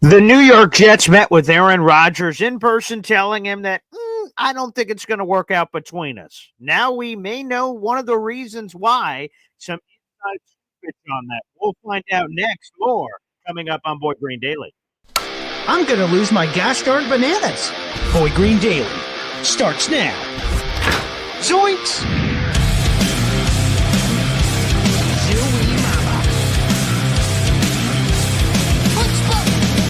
The New York Jets met with Aaron Rodgers in person, telling him that I don't think it's going to work out between us. Now we may know one of the reasons why. Some inside secrets on that. We'll find out next. More coming up on Boy Green Daily. I'm going to lose my gosh darn bananas. Boy Green Daily starts now. Zoinks!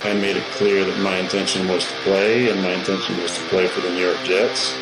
I made it clear that my intention was to play, and my intention was to play for the New York Jets.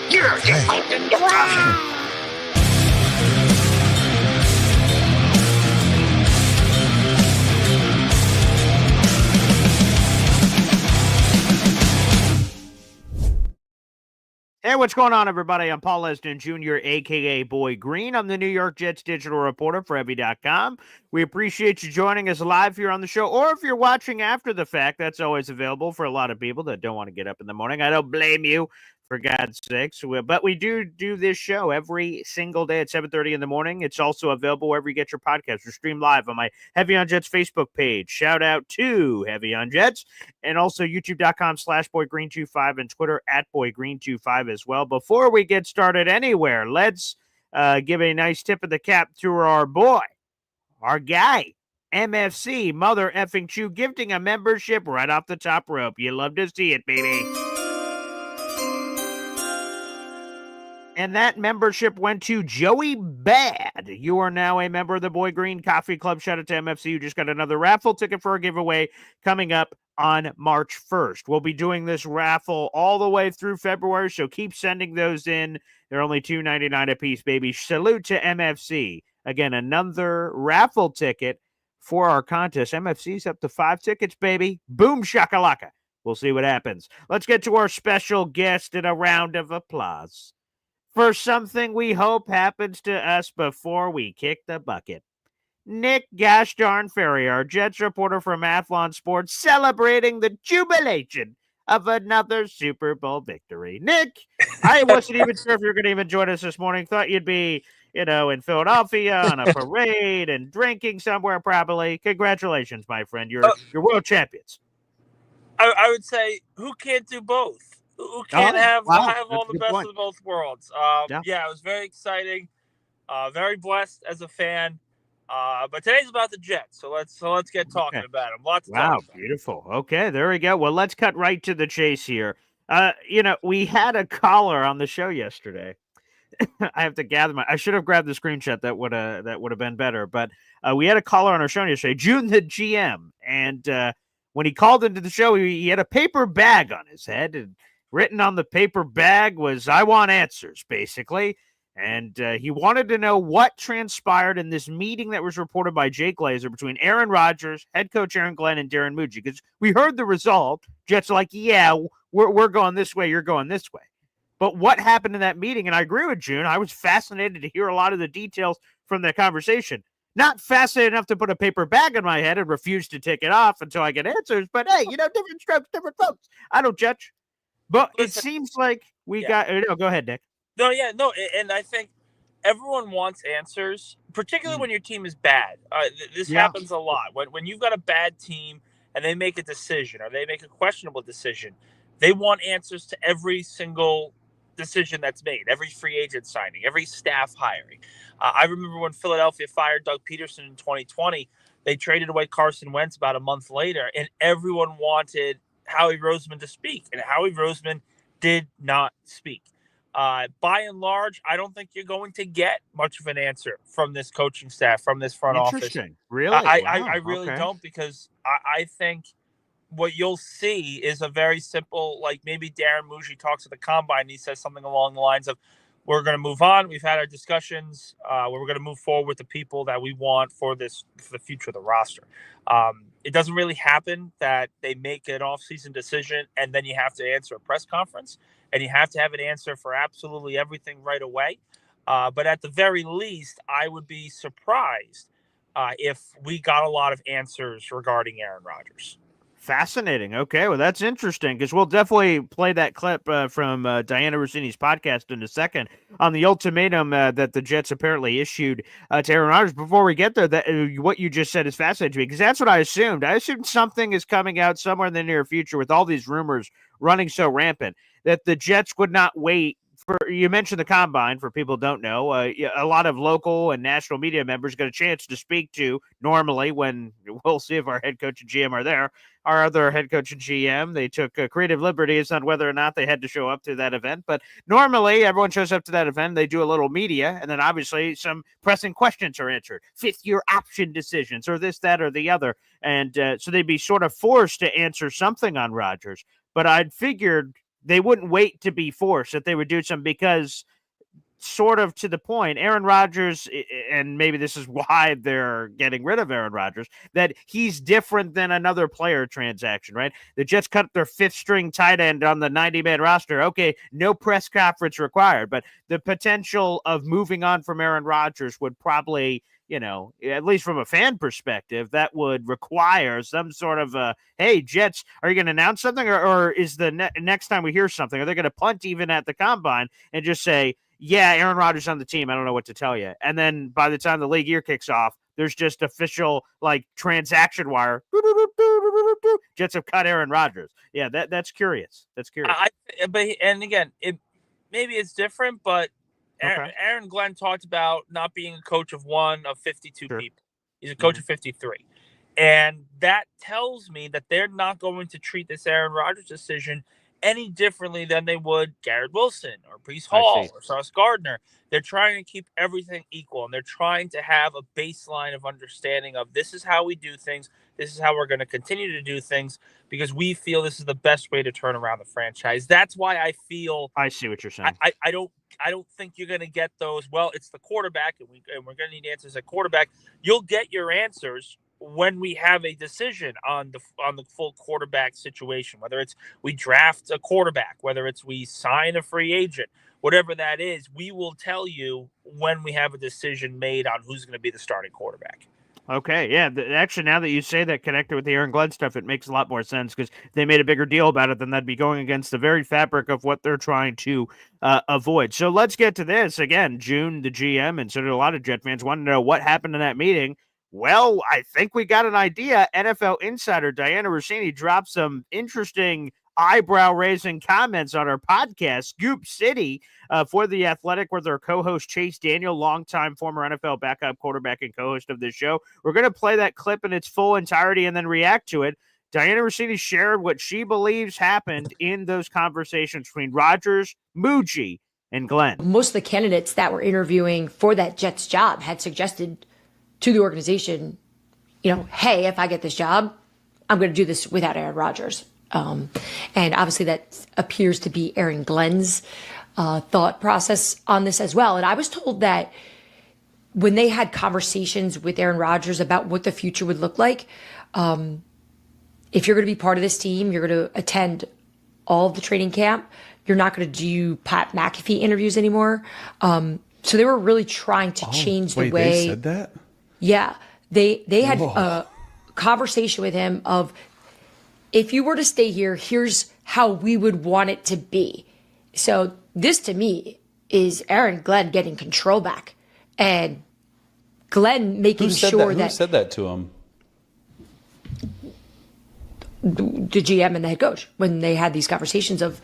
Hey, what's going on, everybody? I'm Paul Lesden Jr., a.k.a. Boy Green. I'm the New York Jets digital reporter for Heavy.com. We appreciate you joining us live here on the show, or if you're watching after the fact, that's always available for a lot of people that don't want to get up in the morning. I don't blame you, for God's sakes. But we do this show every single day at 7:30 in the morning. It's also available wherever you get your podcasts. We're streamed live on my Heavy on Jets Facebook page. Shout out to Heavy on Jets. And also youtube.com/boygreen25 and Twitter @boygreen25 as well. Before we get started anywhere, let's give a nice tip of the cap to our boy, our guy, MFC, Mother Effing Chew, gifting a membership right off the top rope. You love to see it, baby. And that membership went to Joey Bad. You are now a member of the Boy Green Coffee Club. Shout out to MFC. You just got another raffle ticket for a giveaway coming up on March 1st. We'll be doing this raffle all the way through February, so keep sending those in. They're only $2.99 a piece, baby. Salute to MFC. Again, another raffle ticket for our contest. MFC's up to 5 tickets, baby. Boom shakalaka. We'll see what happens. Let's get to our special guest in a round of applause for something we hope happens to us before we kick the bucket. Nick gosh darn Faria, our Jets reporter from Athlon Sports, celebrating the jubilation of another Super Bowl victory. Nick, I wasn't even sure if you were going to even join us this morning. Thought you'd be, in Philadelphia on a parade and drinking somewhere probably. Congratulations, my friend. You're world champions. I would say, who can't do both? Who can't have all the best of both worlds? Yeah, it was very exciting. Very blessed as a fan. But today's about the Jets, so let's get talking about them. Lots to talk about. Beautiful. Okay, there we go. Well, let's cut right to the chase here. We had a caller on the show yesterday. I have to gather I should have grabbed the screenshot. That would have been better. But we had a caller on our show yesterday, June the GM, and when he called into the show, he had a paper bag on his head, and written on the paper bag was, "I want answers," basically. And he wanted to know what transpired in this meeting that was reported by Jake Glazer between Aaron Rodgers, head coach Aaron Glenn, and Darren Muji. Because we heard the result. Jets are like, yeah, we're going this way, you're going this way. But what happened in that meeting? And I agree with June. I was fascinated to hear a lot of the details from that conversation. Not fascinated enough to put a paper bag on my head and refuse to take it off until I get answers. But hey, different strokes, different folks. I don't judge. But it seems like we got. Go ahead, Nick. No, and I think everyone wants answers, particularly when your team is bad. This happens a lot. When you've got a bad team and they make a decision or they make a questionable decision, they want answers to every single decision that's made, every free agent signing, every staff hiring. I remember when Philadelphia fired Doug Peterson in 2020, they traded away Carson Wentz about a month later, and everyone wanted Howie Roseman to speak, and Howie Roseman did not speak. By and large, I don't think you're going to get much of an answer from this coaching staff, from this front office. Interesting. Really? I really don't, because I think what you'll see is a very simple, like maybe Darren Muji talks at the combine and he says something along the lines of, we're going to move on. We've had our discussions. We're going to move forward with the people that we want for the future of the roster. It doesn't really happen that they make an off-season decision and then you have to answer a press conference and you have to have an answer for absolutely everything right away. But at the very least, I would be surprised if we got a lot of answers regarding Aaron Rodgers. Fascinating. Okay, well, that's interesting because we'll definitely play that clip from Diana Rossini's podcast in a second on the ultimatum that the Jets apparently issued to Aaron Rodgers. Before we get there, that what you just said is fascinating to me because that's what I assumed. I assumed something is coming out somewhere in the near future with all these rumors running so rampant that the Jets would not wait. You mentioned the combine. For people who don't know, a lot of local and national media members got a chance to speak to normally when we'll see if our head coach and GM are there. Our other head coach and GM, they took creative liberties on whether or not they had to show up to that event. But normally, everyone shows up to that event. They do a little media, and then obviously some pressing questions are answered, fifth-year option decisions, or this, that, or the other. And so they'd be sort of forced to answer something on Rodgers. But I'd figured they wouldn't wait to be forced, that they would do something because sort of to the point, Aaron Rodgers, and maybe this is why they're getting rid of Aaron Rodgers, that he's different than another player transaction, right? The Jets cut their fifth string tight end on the 90-man roster. Okay, no press conference required, but the potential of moving on from Aaron Rodgers would probably, at least from a fan perspective, that would require some sort of hey, Jets, are you going to announce something? Or is the next time we hear something, are they going to punt even at the combine and just say, yeah, Aaron Rodgers on the team, I don't know what to tell you. And then by the time the league year kicks off, there's just official transaction wire. Jets have cut Aaron Rodgers. Yeah, that's curious. That's curious. And again, maybe it's different, but Aaron Glenn talked about not being a coach of one of 52 people. He's a coach of 53. And that tells me that they're not going to treat this Aaron Rodgers decision any differently than they would Garrett Wilson or Breece Hall or Sauce Gardner. They're trying to keep everything equal, and they're trying to have a baseline of understanding of this is how we do things. This is how we're going to continue to do things because we feel this is the best way to turn around the franchise. That's why I feel I see what you're saying. I don't think you're going to get those. Well, it's the quarterback, and we're going to need answers at quarterback. You'll get your answers when we have a decision on the full quarterback situation, whether it's we draft a quarterback, whether it's we sign a free agent, whatever that is, we will tell you when we have a decision made on who's going to be the starting quarterback. Okay, yeah. Actually, now that you say that connected with the Aaron Glenn stuff, it makes a lot more sense because they made a bigger deal about it, then that'd be going against the very fabric of what they're trying to avoid. So let's get to this. Again, June, the GM, and so did a lot of Jet fans, want to know what happened in that meeting. Well, I think we got an idea. NFL insider Diana Rossini dropped some interesting eyebrow-raising comments on our podcast, Scoop City, for The Athletic, with our co-host Chase Daniel, longtime former NFL backup quarterback and co-host of this show. We're going to play that clip in its full entirety and then react to it. Diana Rossini shared what she believes happened in those conversations between Rodgers, Muji, and Glenn. Most of the candidates that were interviewing for that Jets job had suggested to the organization, hey, if I get this job, I'm going to do this without Aaron Rodgers. And obviously that appears to be Aaron Glenn's thought process on this as well. And I was told that when they had conversations with Aaron Rodgers about what the future would look like, if you're going to be part of this team, you're going to attend all of the training camp. You're not going to do Pat McAfee interviews anymore. So they were really trying to change the way. They said that? Yeah, they had a conversation with him of, if you were to stay here, here's how we would want it to be. So this to me is Aaron Glenn getting control back and Glenn making sure that. Who said that to him? The GM and the head coach, when they had these conversations of,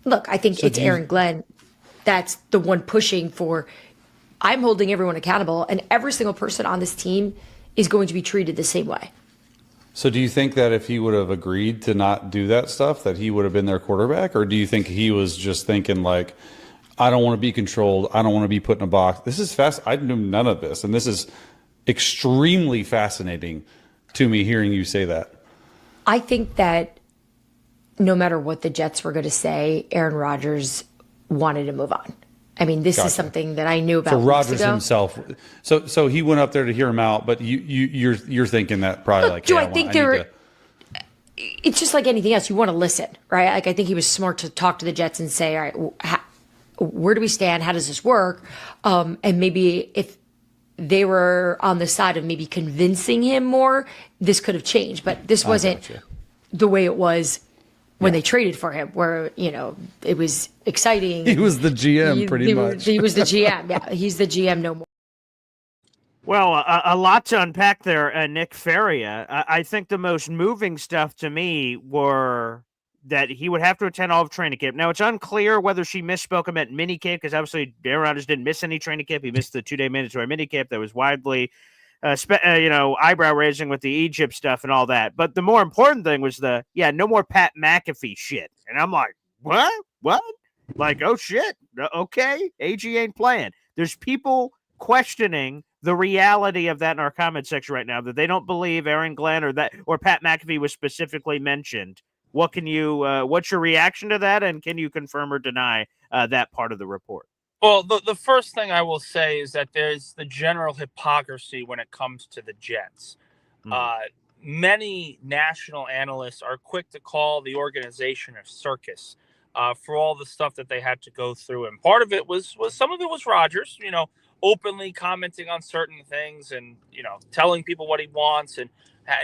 look, I think it's Aaron Glenn that's the one pushing for, I'm holding everyone accountable, and every single person on this team is going to be treated the same way. So do you think that if he would have agreed to not do that stuff, that he would have been their quarterback? Or do you think he was just thinking I don't want to be controlled. I don't want to be put in a box. This is fast. I knew none of this. And this is extremely fascinating to me hearing you say that. I think that no matter what the Jets were going to say, Aaron Rodgers wanted to move on. I mean, this is something that I knew about. So Rodgers himself. So he went up there to hear him out, but you're thinking that probably it's just like anything else. You want to listen, right? I think he was smart to talk to the Jets and say, all right, where do we stand? How does this work? And maybe if they were on the side of maybe convincing him more, this could have changed. But this wasn't the way it was when they traded for him, where, it was exciting. He was the GM pretty much. He was the GM. Yeah, he's the GM no more. Well, a lot to unpack there, Nick Faria. I think the most moving stuff to me were that he would have to attend all of training camp. Now, it's unclear whether she misspoke him at minicamp, because obviously Aaron Rodgers didn't miss any training camp. He missed the 2-day mandatory minicamp that was widely, eyebrow raising with the Egypt stuff and all that. But the more important thing was no more Pat McAfee shit. And I'm like, what? Like, oh shit. Okay. AG ain't playing. There's people questioning the reality of that in our comment section right now, that they don't believe Aaron Glenn or Pat McAfee was specifically mentioned. What's your reaction to that? And can you confirm or deny that part of the report? Well, the first thing I will say is that there's the general hypocrisy when it comes to the Jets. Many national analysts are quick to call the organization a circus for all the stuff that they had to go through. And part of it was some of it was Rodgers, openly commenting on certain things and, telling people what he wants and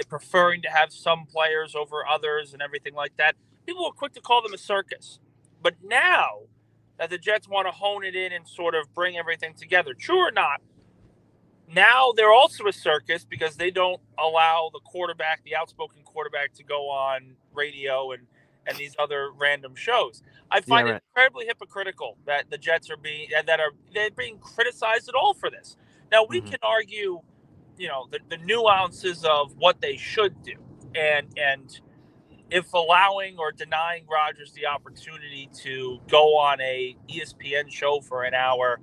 preferring to have some players over others and everything like that. People were quick to call them a circus. But now that the Jets want to hone it in and sort of bring everything together, true or not, now they're also a circus because they don't allow the outspoken quarterback, to go on radio and these other random shows. I find it incredibly hypocritical that the Jets are being criticized at all for this. Now, we can argue, the nuances of what they should do, and if allowing or denying Rodgers the opportunity to go on a ESPN show for an hour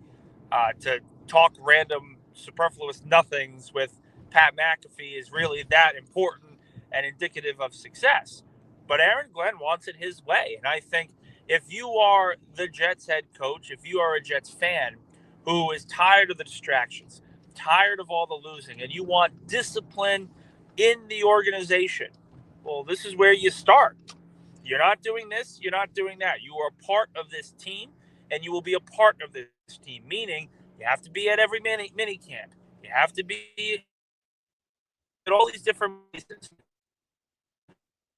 to talk random superfluous nothings with Pat McAfee is really that important and indicative of success. But Aaron Glenn wants it his way. And I think if you are the Jets head coach, if you are a Jets fan who is tired of the distractions, tired of all the losing, and you want discipline in the organization, well, this is where you start. You're not doing this. You're not doing that. You are a part of this team, and you will be a part of this team, meaning you have to be at every mini camp. You have to be at all these different places.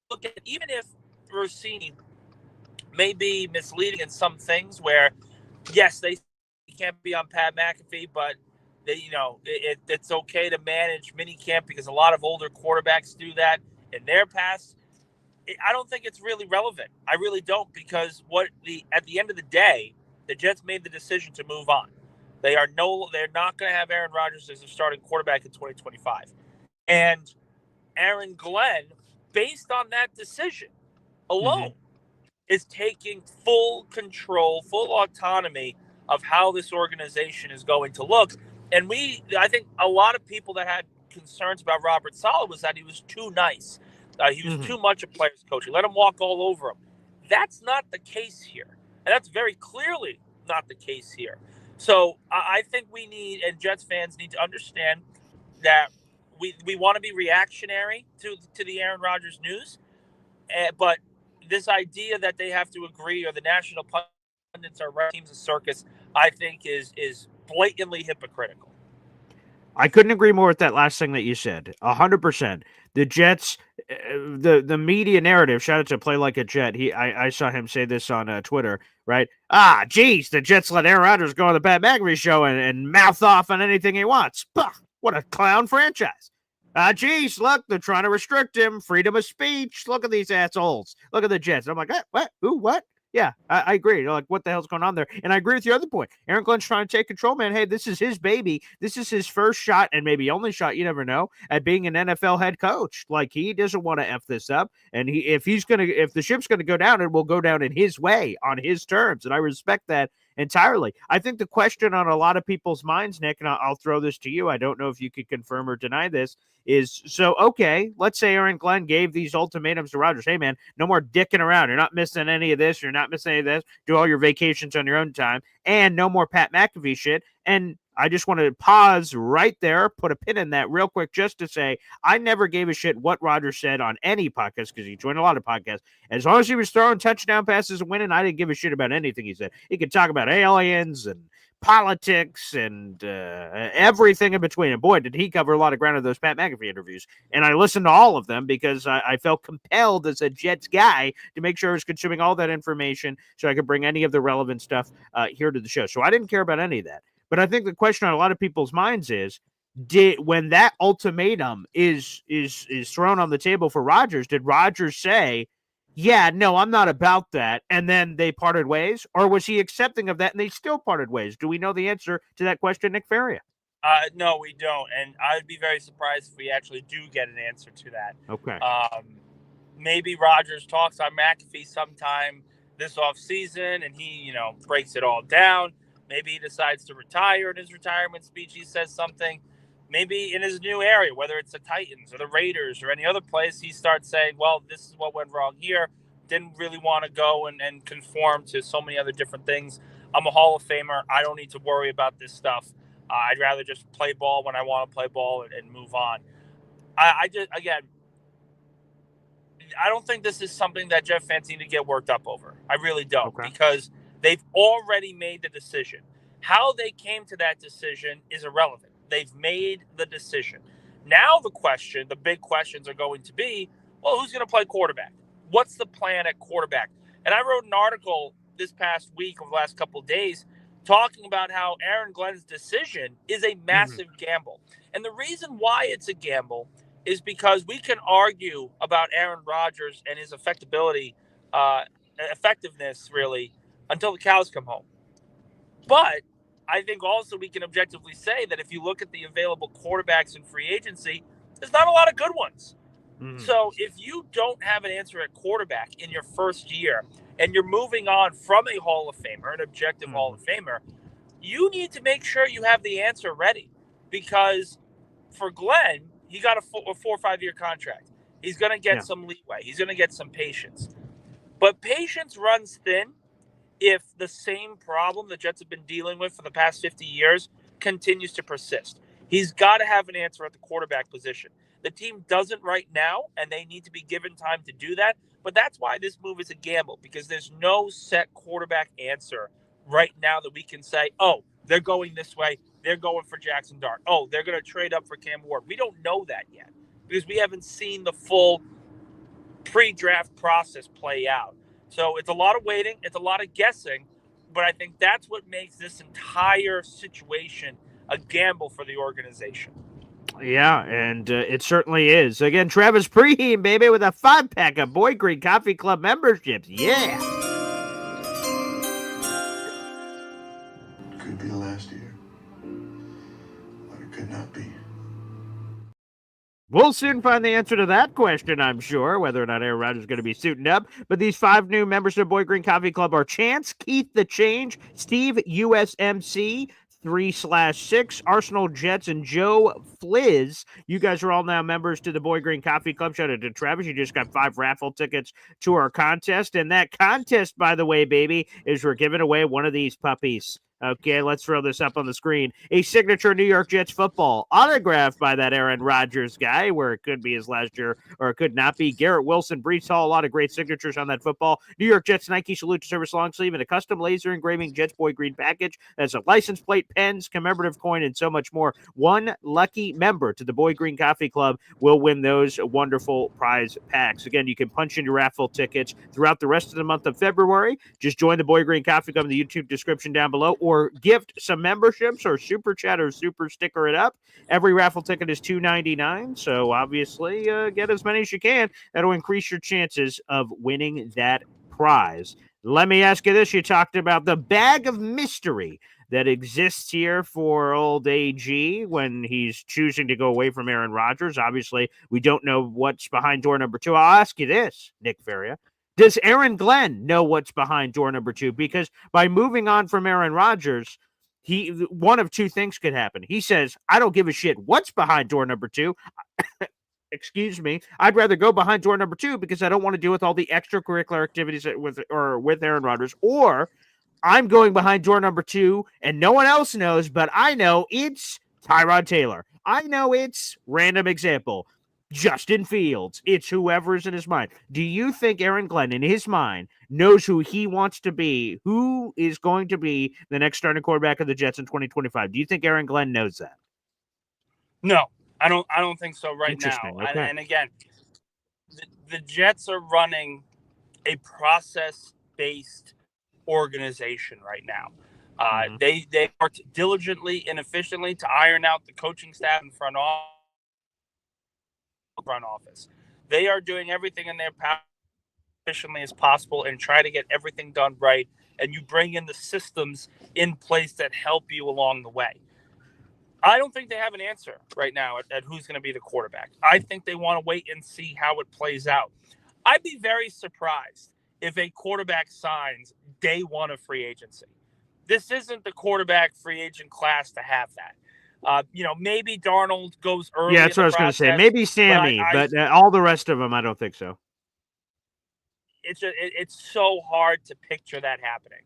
Look at, even if Rossini may be misleading in some things where, yes, they can't be on Pat McAfee, but it's okay to manage minicamp because a lot of older quarterbacks do that in their past. I don't think it's really relevant. I really don't, because at the end of the day, the Jets made the decision to move on. They're not going to have Aaron Rodgers as a starting quarterback in 2025. And Aaron Glenn, based on that decision alone, is taking full control, full autonomy of how this organization is going to look. And I think a lot of people that had concerns about Robert Saleh was that he was too nice. He was too much a player's coach. He let him walk all over him. That's not the case here. And that's very clearly not the case here. So I think we need, and Jets fans need to understand that we want to be reactionary to the Aaron Rodgers news. But this idea that they have to agree, or the national pundits are right, teams a circus, I think is blatantly hypocritical. I couldn't agree more with that last thing that you said. 100%. The Jets, the media narrative, shout out to Play Like a Jet. I saw him say this on Twitter, right? Geez, the Jets let Aaron Rodgers go on the Pat McAfee show and mouth off on anything he wants. Bah, what a clown franchise. Geez, look, they're trying to restrict him. Freedom of speech. Look at these assholes. Look at the Jets. I'm like, what? Who? What? Yeah, I agree. Like, what the hell's going on there? And I agree with your other point. Aaron Glenn's trying to take control, man. Hey, this is his baby. This is his first shot, and maybe only shot, you never know, at being an NFL head coach. Like, he doesn't want to F this up. And if the ship's gonna go down, it will go down in his way, on his terms. And I respect that entirely. I think the question on a lot of people's minds, Nick, and I'll throw this to you, I don't know if you could confirm or deny this, is, so, okay, let's say Aaron Glenn gave these ultimatums to Rodgers. Hey, man, no more dicking around. You're not missing any of this. You're not missing any of this. Do all your vacations on your own time. And no more Pat McAfee shit. And I just want to pause right there, put a pin in that real quick, just to say I never gave a shit what Rodgers said on any podcast, because he joined a lot of podcasts. As long as he was throwing touchdown passes and winning, I didn't give a shit about anything he said. He could talk about aliens and politics and everything in between. And boy, did he cover a lot of ground in those Pat McAfee interviews. And I listened to all of them because I felt compelled as a Jets guy to make sure I was consuming all that information so I could bring any of the relevant stuff here to the show. So I didn't care about any of that. But I think the question on a lot of people's minds is, when that ultimatum is thrown on the table for Rodgers, did Rodgers say, yeah, no, I'm not about that, and then they parted ways? Or was he accepting of that and they still parted ways? Do we know the answer to that question, Nick Faria? No, we don't. And I'd be very surprised if we actually do get an answer to that. Okay. Maybe Rodgers talks on McAfee sometime this offseason and he, breaks it all down. Maybe he decides to retire. In his retirement speech, he says something. Maybe in his new area, whether it's the Titans or the Raiders or any other place, he starts saying, well, this is what went wrong here. Didn't really want to go and conform to so many other different things. I'm a Hall of Famer. I don't need to worry about this stuff. I'd rather just play ball when I want to play ball and move on. I don't think this is something that Jeff fans need to get worked up over. I really don't, because they've already made the decision. How they came to that decision is irrelevant. They've made the decision. Now the big questions are going to be, well, who's going to play quarterback? What's the plan at quarterback? And I wrote an article this past week, over the last couple of days, talking about how Aaron Glenn's decision is a massive gamble. And the reason why it's a gamble is because we can argue about Aaron Rodgers and his effectiveness, really, until the cows come home. But I think also we can objectively say that if you look at the available quarterbacks in free agency, there's not a lot of good ones. So if you don't have an answer at quarterback in your first year and you're moving on from a Hall of Famer, an objective Hall of Famer, you need to make sure you have the answer ready. Because for Glenn, he got a 4 or 5 year contract. He's going to get some leeway. He's going to get some patience. But patience runs thin if the same problem the Jets have been dealing with for the past 50 years continues to persist. He's got to have an answer at the quarterback position. The team doesn't right now, and they need to be given time to do that. But that's why this move is a gamble, because there's no set quarterback answer right now that we can say, oh, they're going this way. They're going for Jackson Dart. Oh, they're going to trade up for Cam Ward. We don't know that yet because we haven't seen the full pre-draft process play out. So it's a lot of waiting. It's a lot of guessing. But I think that's what makes this entire situation a gamble for the organization. Yeah, and it certainly is. Again, Travis Preheem, baby, with a 5-pack of Boy Green Coffee Club memberships. Yeah. Could be the last year, but it could not be. We'll soon find the answer to that question, I'm sure, whether or not Aaron Rodgers is going to be suiting up. But these 5 new members of Boy Green Coffee Club are Chance, Keith the Change, Steve USMC, 3/6, Arsenal Jets, and Joe Fliz. You guys are all now members to the Boy Green Coffee Club. Shout out to Travis. You just got 5 raffle tickets to our contest. And that contest, by the way, baby, is we're giving away one of these puppies. Okay, let's throw this up on the screen. A signature New York Jets football autographed by that Aaron Rodgers guy, where it could be his last year or it could not be. Garrett Wilson, Brees Hall, a lot of great signatures on that football. New York Jets Nike Salute to Service long sleeve and a custom laser engraving Jets Boy Green package. That's a license plate, pens, commemorative coin, and so much more. One lucky member to the Boy Green Coffee Club will win those wonderful prize packs. Again, you can punch in your raffle tickets throughout the rest of the month of February. Just join the Boy Green Coffee Club in the YouTube description down below, or gift some memberships or super chat or super sticker it up. Every raffle ticket is $2.99, so obviously get as many as you can. That'll increase your chances of winning that prize. Let me ask you this. You talked about the bag of mystery that exists here for old AG when he's choosing to go away from Aaron Rodgers. Obviously, we don't know what's behind door number 2. I'll ask you this, Nick Faria. Does Aaron Glenn know what's behind door number 2? Because by moving on from Aaron Rodgers, one of 2 things could happen. He says, I don't give a shit what's behind door number 2. Excuse me. I'd rather go behind door number 2 because I don't want to deal with all the extracurricular activities with Aaron Rodgers. Or I'm going behind door number 2 and no one else knows, but I know it's Tyrod Taylor. I know it's, random example, Justin Fields. It's whoever's in his mind. Do you think Aaron Glenn, in his mind, knows who he wants to be, who is going to be the next starting quarterback of the Jets in 2025? Do you think Aaron Glenn knows that? No, I don't think so right now. Okay. And again, the Jets are running a process-based organization right now. They worked diligently and efficiently to iron out the coaching staff and front office. They are doing everything in their power efficiently as possible and try to get everything done right. And you bring in the systems in place that help you along the way. I don't think they have an answer right now at who's going to be the quarterback. I think they want to wait and see how it plays out. I'd be very surprised if a quarterback signs day one of free agency. This isn't the quarterback free agent class to have that. Maybe Darnold goes early. Yeah, that's what I was going to say. Maybe Sammy, but all the rest of them, I don't think so. It's so hard to picture that happening.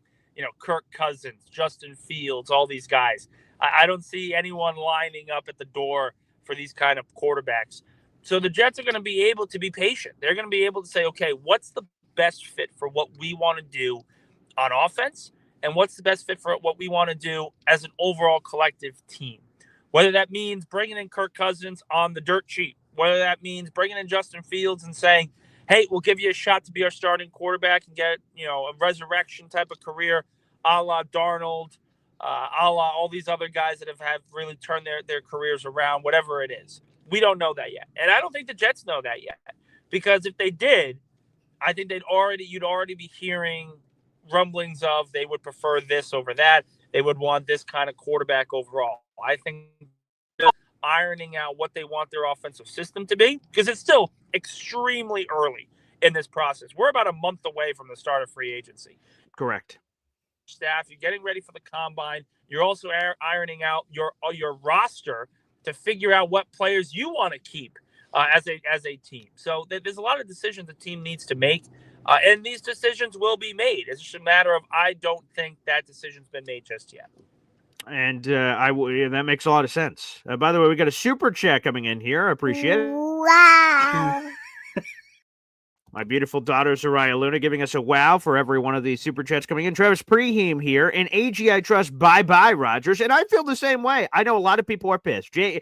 Kirk Cousins, Justin Fields, all these guys. I don't see anyone lining up at the door for these kind of quarterbacks. So the Jets are going to be able to be patient. They're going to be able to say, okay, what's the best fit for what we want to do on offense? And what's the best fit for what we want to do as an overall collective team? Whether that means bringing in Kirk Cousins on the dirt cheap, whether that means bringing in Justin Fields and saying, hey, we'll give you a shot to be our starting quarterback and get, a resurrection type of career, a la Darnold, a la all these other guys that have really turned their careers around, whatever it is. We don't know that yet. And I don't think the Jets know that yet. Because if they did, I think you'd already be hearing rumblings of they would prefer this over that. They would want this kind of quarterback overall. I think they're ironing out what they want their offensive system to be, because it's still extremely early in this process. We're about a month away from the start of free agency. Correct. Staff, you're getting ready for the combine. You're also ironing out your roster to figure out what players you want to keep as a team. So there's a lot of decisions the team needs to make, and these decisions will be made. It's just a matter of I don't think that decision's been made just yet. And that makes a lot of sense. By the way, we got a super chat coming in here. I appreciate it. Wow. My beautiful daughter, Soraya Luna, giving us a wow for every one of these super chats coming in. Travis Preheim here. In AG, I trust. Bye-bye, Rodgers. And I feel the same way. I know a lot of people are pissed. The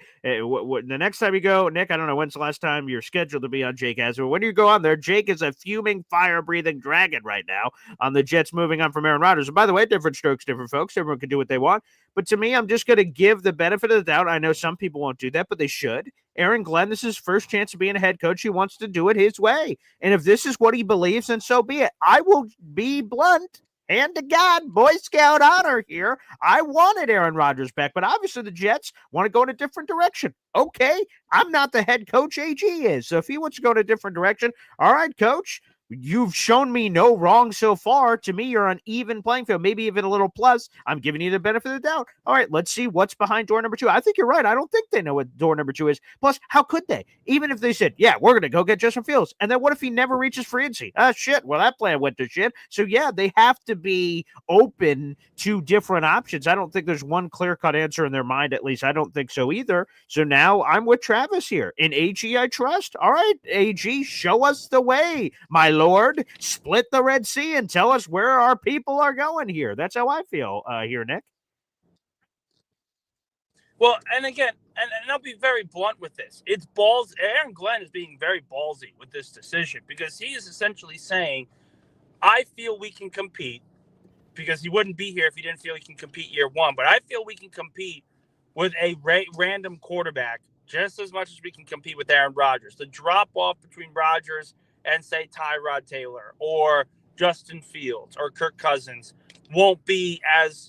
next time you go, Nick, I don't know when's the last time you're scheduled to be on Jake Asman. When you go on there, Jake is a fuming, fire-breathing dragon right now on the Jets moving on from Aaron Rodgers. And by the way, different strokes, different folks. Everyone can do what they want. But to me, I'm just going to give the benefit of the doubt. I know some people won't do that, but they should. Aaron Glenn, this is his first chance of being a head coach. He wants to do it his way. And if this is what he believes, then so be it. I will be blunt. Hand to God, Boy Scout honor here. I wanted Aaron Rodgers back, but obviously the Jets want to go in a different direction. Okay, I'm not the head coach. AG is. So if he wants to go in a different direction, all right, coach. You've shown me no wrong so far. To me, you're on even playing field, maybe even a little plus. I'm giving you the benefit of the doubt. All right, let's see what's behind door number 2. I think you're right. I don't think they know what door number 2 is. Plus, how could they? Even if they said, yeah, we're going to go get Justin Fields. And then what if he never reaches free agency? Shit. Well, that plan went to shit. So, yeah, they have to be open to different options. I don't think there's one clear-cut answer in their mind, at least. I don't think so either. So now I'm with Travis here. In AG, I trust. All right, AG, show us the way, my Lord. Split the Red Sea and tell us where our people are going here. That's how I feel here, Nick. Well, and again, and I'll be very blunt with this. It's balls. Aaron Glenn is being very ballsy with this decision because he is essentially saying, I feel we can compete, because he wouldn't be here if he didn't feel he can compete year one. But I feel we can compete with a random quarterback just as much as we can compete with Aaron Rodgers. The drop off between Rodgers and say Tyrod Taylor or Justin Fields or Kirk Cousins won't be as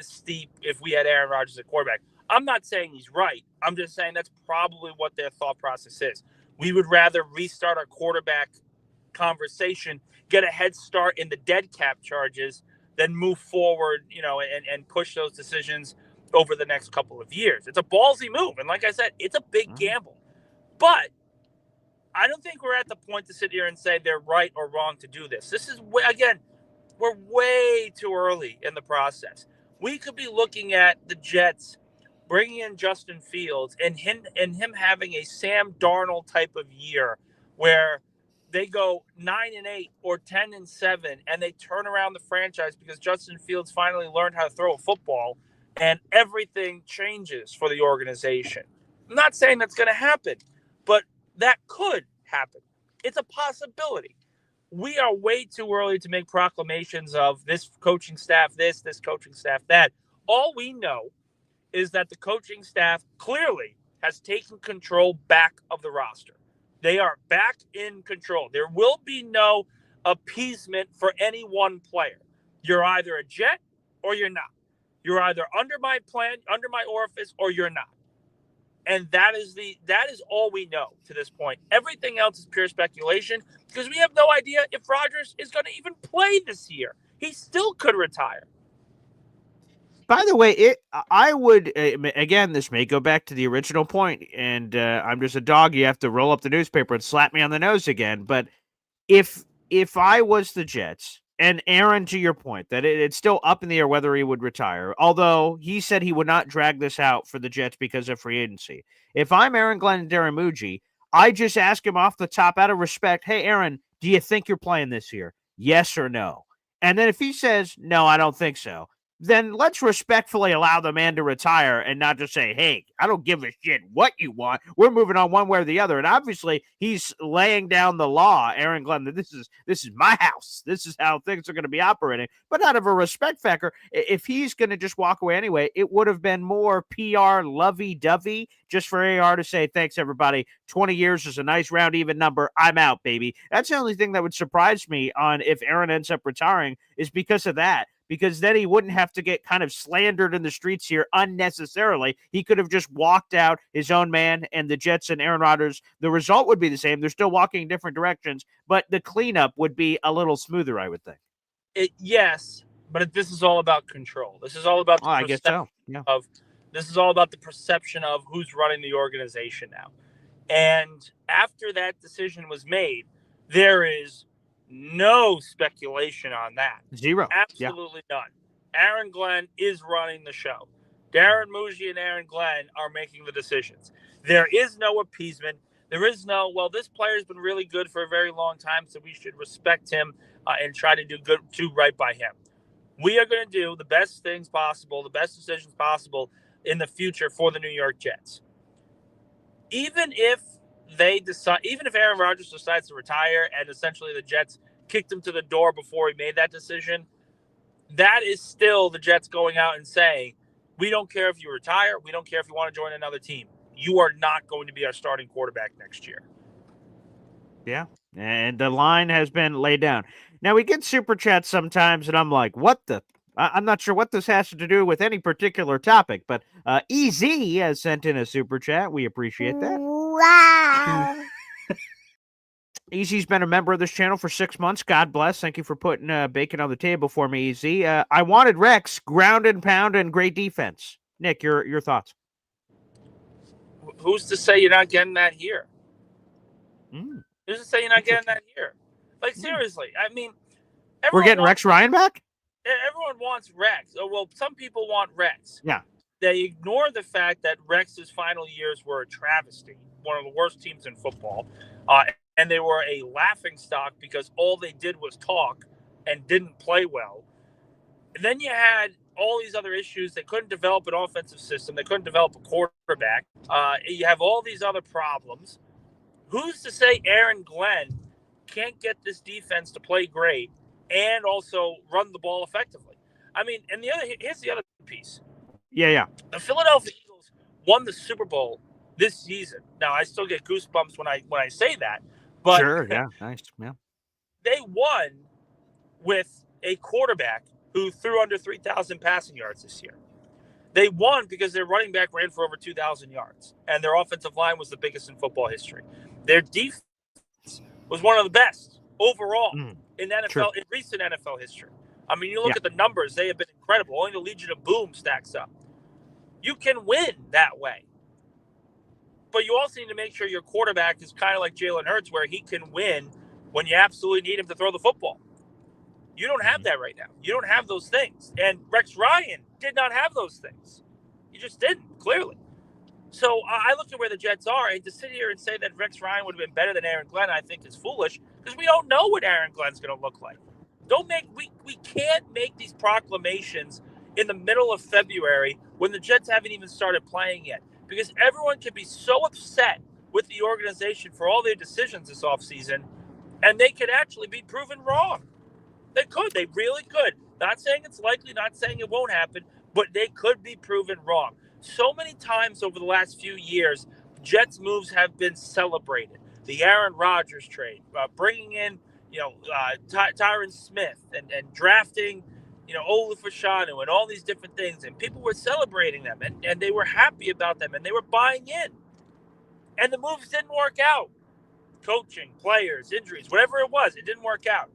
steep if we had Aaron Rodgers at quarterback. I'm not saying he's right. I'm just saying that's probably what their thought process is. We would rather restart our quarterback conversation, get a head start in the dead cap charges, than move forward, and push those decisions over the next couple of years. It's a ballsy move. And like I said, it's a big gamble. But I don't think we're at the point to sit here and say they're right or wrong to do this. This is, again, we're way too early in the process. We could be looking at the Jets bringing in Justin Fields and him having a Sam Darnold type of year where they go 9-8 or 10-7 and they turn around the franchise because Justin Fields finally learned how to throw a football and everything changes for the organization. I'm not saying that's going to happen, but that could happen. It's a possibility. We are way too early to make proclamations of this coaching staff, this coaching staff, that. All we know is that the coaching staff clearly has taken control back of the roster. They are back in control. There will be no appeasement for any one player. You're either a Jet or you're not. You're either under my plan, under my orifice, or you're not. And that is all we know to this point. Everything else is pure speculation because we have no idea if Rodgers is going to even play this year. He still could retire. By the way, I would, again, this may go back to the original point, and I'm just a dog. You have to roll up the newspaper and slap me on the nose again. But if I was the Jets, and Aaron, to your point, that it's still up in the air whether he would retire, although he said he would not drag this out for the Jets because of free agency. If I'm Aaron Glenn and Darren Muji, I just ask him off the top out of respect, hey, Aaron, do you think you're playing this year? Yes or no? And then if he says, no, I don't think so, then let's respectfully allow the man to retire and not just say, hey, I don't give a shit what you want. We're moving on one way or the other. And obviously he's laying down the law, Aaron Glenn, that this is my house. This is how things are going to be operating. But out of a respect factor, if he's going to just walk away anyway, it would have been more PR lovey-dovey just for AR to say, thanks, everybody. 20 years is a nice round even number. I'm out, baby. That's the only thing that would surprise me on if Aaron ends up retiring is because of that. Because then he wouldn't have to get kind of slandered in the streets here unnecessarily. He could have just walked out his own man and the Jets and Aaron Rodgers. The result would be the same. They're still walking in different directions, but the cleanup would be a little smoother, I would think. Yes, but this is all about control. This is all about the I guess so. Yeah. This is all about the perception of who's running the organization now. And after that decision was made, there is no speculation on that. Zero. Absolutely none. Aaron Glenn is running the show. Darren Muji and Aaron Glenn are making the decisions. There is no appeasement. There is no, well, this player's been really good for a very long time, so we should respect him and try to do right by him. We are going to do the best things possible, the best decisions possible in the future for the New York Jets. Even if Aaron Rodgers decides to retire and essentially the Jets kicked him to the door before he made that decision, that is still the Jets going out and saying, we don't care if you retire. We don't care if you want to join another team. You are not going to be our starting quarterback next year. Yeah, and the line has been laid down. Now, we get super chats sometimes, and I'm like, what the? I'm not sure what this has to do with any particular topic, but EZ has sent in a super chat. We appreciate that. Wow. EZ's been a member of this channel for 6 months. God bless. Thank you for putting bacon on the table for me, EZ. I wanted Rex, ground and pound, and great defense. Nick, your thoughts? Who's to say you're not getting that here? Who's to say you're not getting that here? Like, seriously, I mean, we're getting Rex Ryan back? Everyone wants Rex. Oh, well, some people want Rex. Yeah. They ignore the fact that Rex's final years were a travesty, one of the worst teams in football, and they were a laughingstock because all they did was talk and didn't play well. And then you had all these other issues. They couldn't develop an offensive system. They couldn't develop a quarterback. You have all these other problems. Who's to say Aaron Glenn can't get this defense to play great and also run the ball effectively? I mean, and here's the other piece. Yeah. The Philadelphia Eagles won the Super Bowl this season. Now, I still get goosebumps when I say that. But sure, yeah, nice. Yeah. They won with a quarterback who threw under 3,000 passing yards this year. They won because their running back ran for over 2,000 yards, and their offensive line was the biggest in football history. Their defense was one of the best overall in NFL in recent NFL history. I mean, you look at the numbers; they have been incredible. Only the Legion of Boom stacks up. You can win that way, but you also need to make sure your quarterback is kind of like Jalen Hurts, where he can win when you absolutely need him to throw the football. You don't have that right now. You don't have those things. And Rex Ryan did not have those things. You just didn't, clearly. So I look at where the Jets are, and to sit here and say that Rex Ryan would have been better than Aaron Glenn, I think is foolish, because we don't know what Aaron Glenn's going to look like. We can't make these proclamations in the middle of February when the Jets haven't even started playing yet, because everyone can be so upset with the organization for all their decisions this offseason, and they could actually be proven wrong. They could. They really could. Not saying it's likely, not saying it won't happen, but they could be proven wrong. So many times over the last few years, Jets moves have been celebrated. The Aaron Rodgers trade, bringing in, Tyron Smith and drafting, Olaf Fashanu and all these different things. And people were celebrating them and they were happy about them and they were buying in. And the moves didn't work out. Coaching, players, injuries, whatever it was, it didn't work out.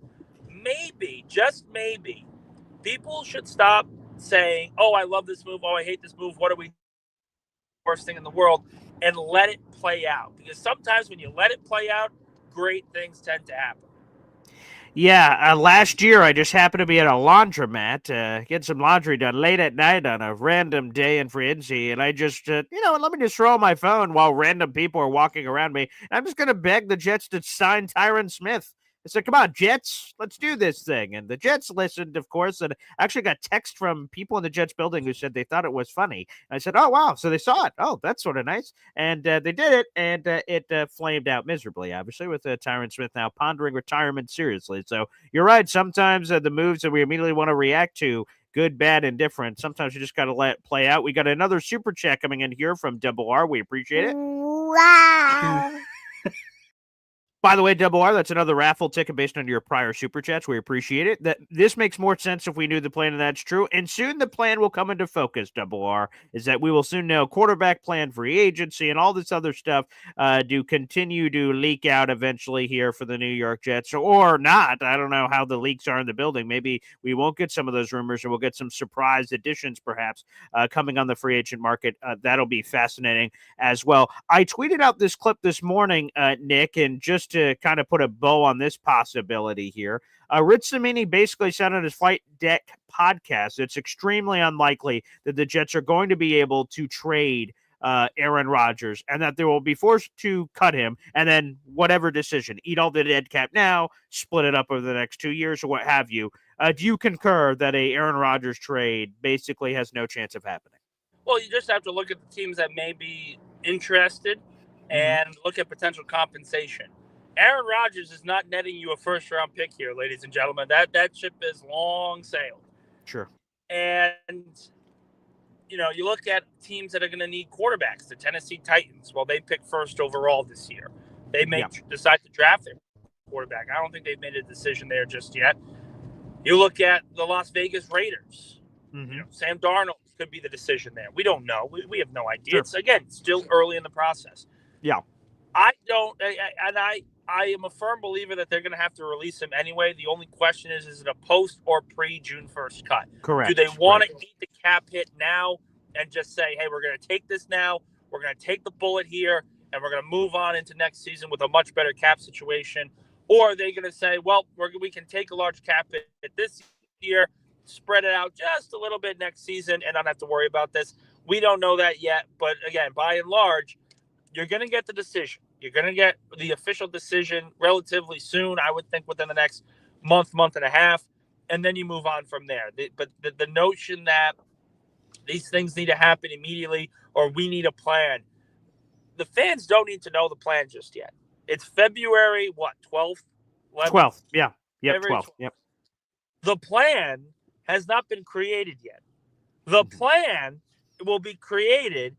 Maybe, just maybe, people should stop saying, oh, I love this move. Oh, I hate this move. What are we? Worst thing in the world, and let it play out. Because sometimes when you let it play out, great things tend to happen. Yeah, last year I just happened to be at a laundromat, getting some laundry done late at night on a random day in free agency, and I just, let me just throw my phone while random people are walking around me. I'm just going to beg the Jets to sign Tyron Smith. I said, come on, Jets, let's do this thing. And the Jets listened, of course, and actually got text from people in the Jets building who said they thought it was funny. And I said, oh, wow, so they saw it. Oh, that's sort of nice. And they did it, and it flamed out miserably, obviously, with Tyron Smith now pondering retirement seriously. So you're right. Sometimes the moves that we immediately want to react to, good, bad, and different, sometimes you just got to let it play out. We got another super chat coming in here from Double R. We appreciate it. Wow. By the way, Double R, that's another raffle ticket based on your prior super chats. We appreciate it. That this makes more sense if we knew the plan, and that's true. And soon the plan will come into focus, Double R, is that we will soon know quarterback plan, free agency, and all this other stuff to continue to leak out eventually here for the New York Jets, or not. I don't know how the leaks are in the building. Maybe we won't get some of those rumors, and we'll get some surprise additions perhaps coming on the free agent market. That'll be fascinating as well. I tweeted out this clip this morning, Nick, and just to kind of put a bow on this possibility here, Rich Cimini basically said on his Flight Deck podcast it's extremely unlikely that the Jets are going to be able to trade Aaron Rodgers, and that they will be forced to cut him, and then whatever decision, eat all the dead cap now, split it up over the next 2 years, or what have you. Do you concur that a Aaron Rodgers trade basically has no chance of happening? Well, you just have to look at the teams that may be interested and look at potential compensation. Aaron Rodgers is not netting you a first-round pick here, ladies and gentlemen. That ship is long sailed. Sure. And, you look at teams that are going to need quarterbacks. The Tennessee Titans, well, they picked first overall this year. They may decide to draft their quarterback. I don't think they've made a decision there just yet. You look at the Las Vegas Raiders. Sam Darnold could be the decision there. We don't know. We have no idea. Sure. It's, again, still early in the process. Yeah. I am a firm believer that they're going to have to release him anyway. The only question is it a post or pre-June 1st cut? Correct. Do they want to eat the cap hit now and just say, hey, we're going to take this now, we're going to take the bullet here, and we're going to move on into next season with a much better cap situation? Or are they going to say, well, we can take a large cap hit this year, spread it out just a little bit next season, and not have to worry about this? We don't know that yet. But, again, by and large, you're going to get the decision. You're going to get the official decision relatively soon, I would think within the next month and a half, and then you move on from there. But the notion that these things need to happen immediately or we need a plan, the fans don't need to know the plan just yet. It's February, 12th? 12th, yeah. Yep, February 12th. Yep. The plan has not been created yet. The plan will be created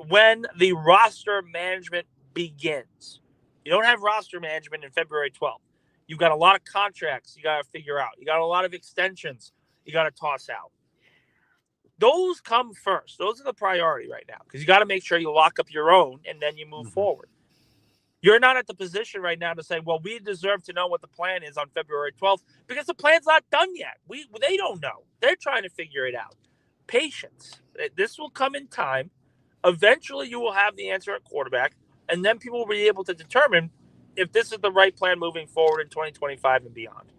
when the roster management begins. You don't have roster management in February 12th. You've got a lot of contracts you got to figure out. You got a lot of extensions you got to toss out. Those come first. Those are the priority right now because you got to make sure you lock up your own and then you move forward. You're not at the position right now to say, well, we deserve to know what the plan is on February 12th because the plan's not done yet. They don't know. They're trying to figure it out. Patience. This will come in time. Eventually, you will have the answer at quarterback, and then people will be able to determine if this is the right plan moving forward in 2025 and beyond.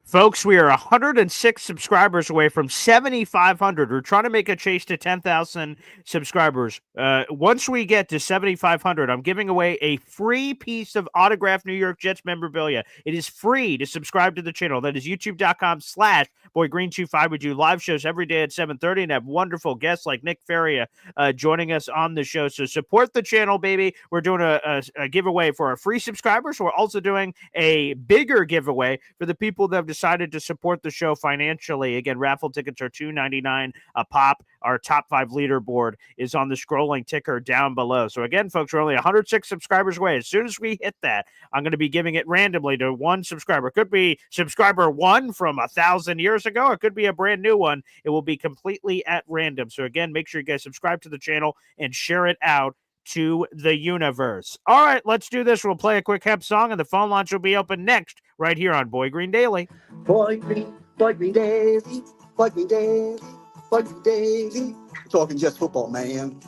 Folks, we are 106 subscribers away from 7,500. We're trying to make a chase to 10,000 subscribers. Once we get to 7,500, I'm giving away a free piece of autographed New York Jets memorabilia. It is free to subscribe to the channel. That is youtube.com/boygreen25. We do live shows every day at 7:30 and have wonderful guests like Nick Faria joining us on the show. So support the channel, baby. We're doing a giveaway for our free subscribers. We're also doing a bigger giveaway for the people that have decided to support the show financially. Again, raffle tickets are $2.99 a pop. Our top 5 leaderboard is on the scrolling ticker down below. So again, folks, we're only 106 subscribers away. As soon as we hit that, I'm going to be giving it randomly to one subscriber. It could be subscriber 1 from 1,000 years ago. It could be a brand new one. It will be completely at random. So again, make sure you guys subscribe to the channel and share it out to the universe. All right, let's do this. We'll play a quick hep song, and the phone launch will be open next, right here on Boy Green Daily. Boy Green Daily, Boy Green Daily, Boy Green Daily. Talking just football, man.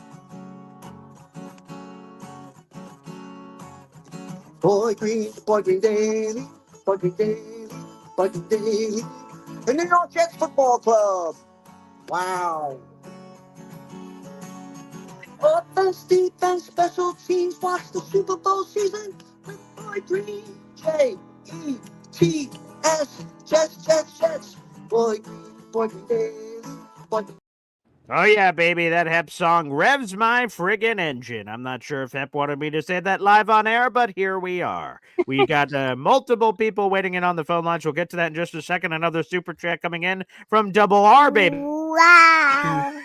Boy Green Daily, Boy Green Daily, Boy Green Daily. The New York Jets Football Club. Wow. Offense, defense, special teams. Watch the Super Bowl season with Boy Green. J-E-T-S. Jets. Boy Green Daily. Boy Green. Oh, yeah, baby. That Hep song revs my friggin' engine. I'm not sure if Hep wanted me to say that live on air, but here we are. We got multiple people waiting in on the phone lines. We'll get to that in just a second. Another super chat coming in from Double R, baby. Wow.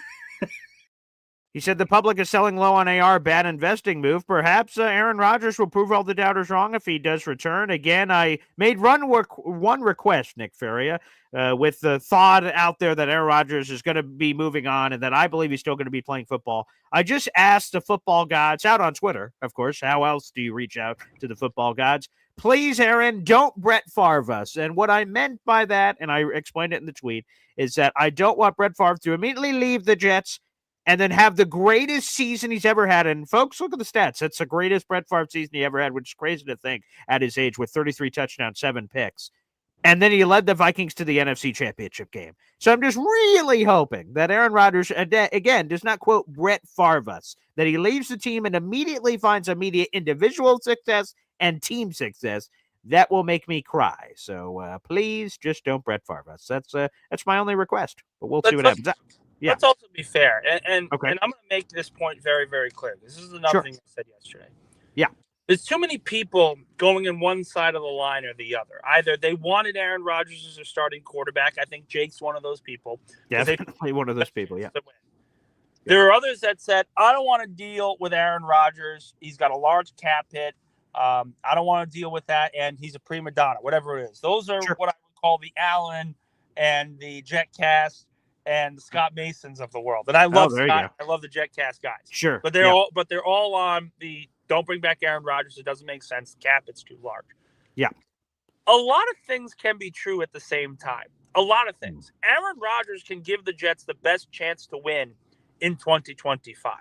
He said the public is selling low on AR, bad investing move. Perhaps Aaron Rodgers will prove all the doubters wrong if he does return. Again, I made one request, Nick Faria, with the thought out there that Aaron Rodgers is going to be moving on and that I believe he's still going to be playing football. I just asked the football gods, out on Twitter, of course. How else do you reach out to the football gods? Please, Aaron, don't Brett Favre us. And what I meant by that, and I explained it in the tweet, is that I don't want Brett Favre to immediately leave the Jets and then have the greatest season he's ever had. And folks, look at the stats. That's the greatest Brett Favre season he ever had, which is crazy to think at his age, with 33 touchdowns, 7 picks. And then he led the Vikings to the NFC Championship game. So I'm just really hoping that Aaron Rodgers, again, does not quote Brett Favre us, that he leaves the team and immediately finds immediate individual success and team success. That will make me cry. So please just don't Brett Favre us. That's my only request. But we'll see what happens. Yeah. Let's also be fair, and Okay. and I'm going to make this point very, very clear. This is another thing I said yesterday. Yeah. There's too many people going in one side of the line or the other. Either they wanted Aaron Rodgers as their starting quarterback. I think Jake's one of those people. Definitely one of those people, yeah. There are others that said, I don't want to deal with Aaron Rodgers. He's got a large cap hit. I don't want to deal with that, and he's a prima donna, whatever it is. Those are what I would call the Allen and the JetCast and the Scott Masons of the world. And I love Scott. I love the JetCast guys. Sure. But they're all on the don't bring back Aaron Rodgers. It doesn't make sense. The cap, it's too large. Yeah. A lot of things can be true at the same time. A lot of things. Aaron Rodgers can give the Jets the best chance to win in 2025.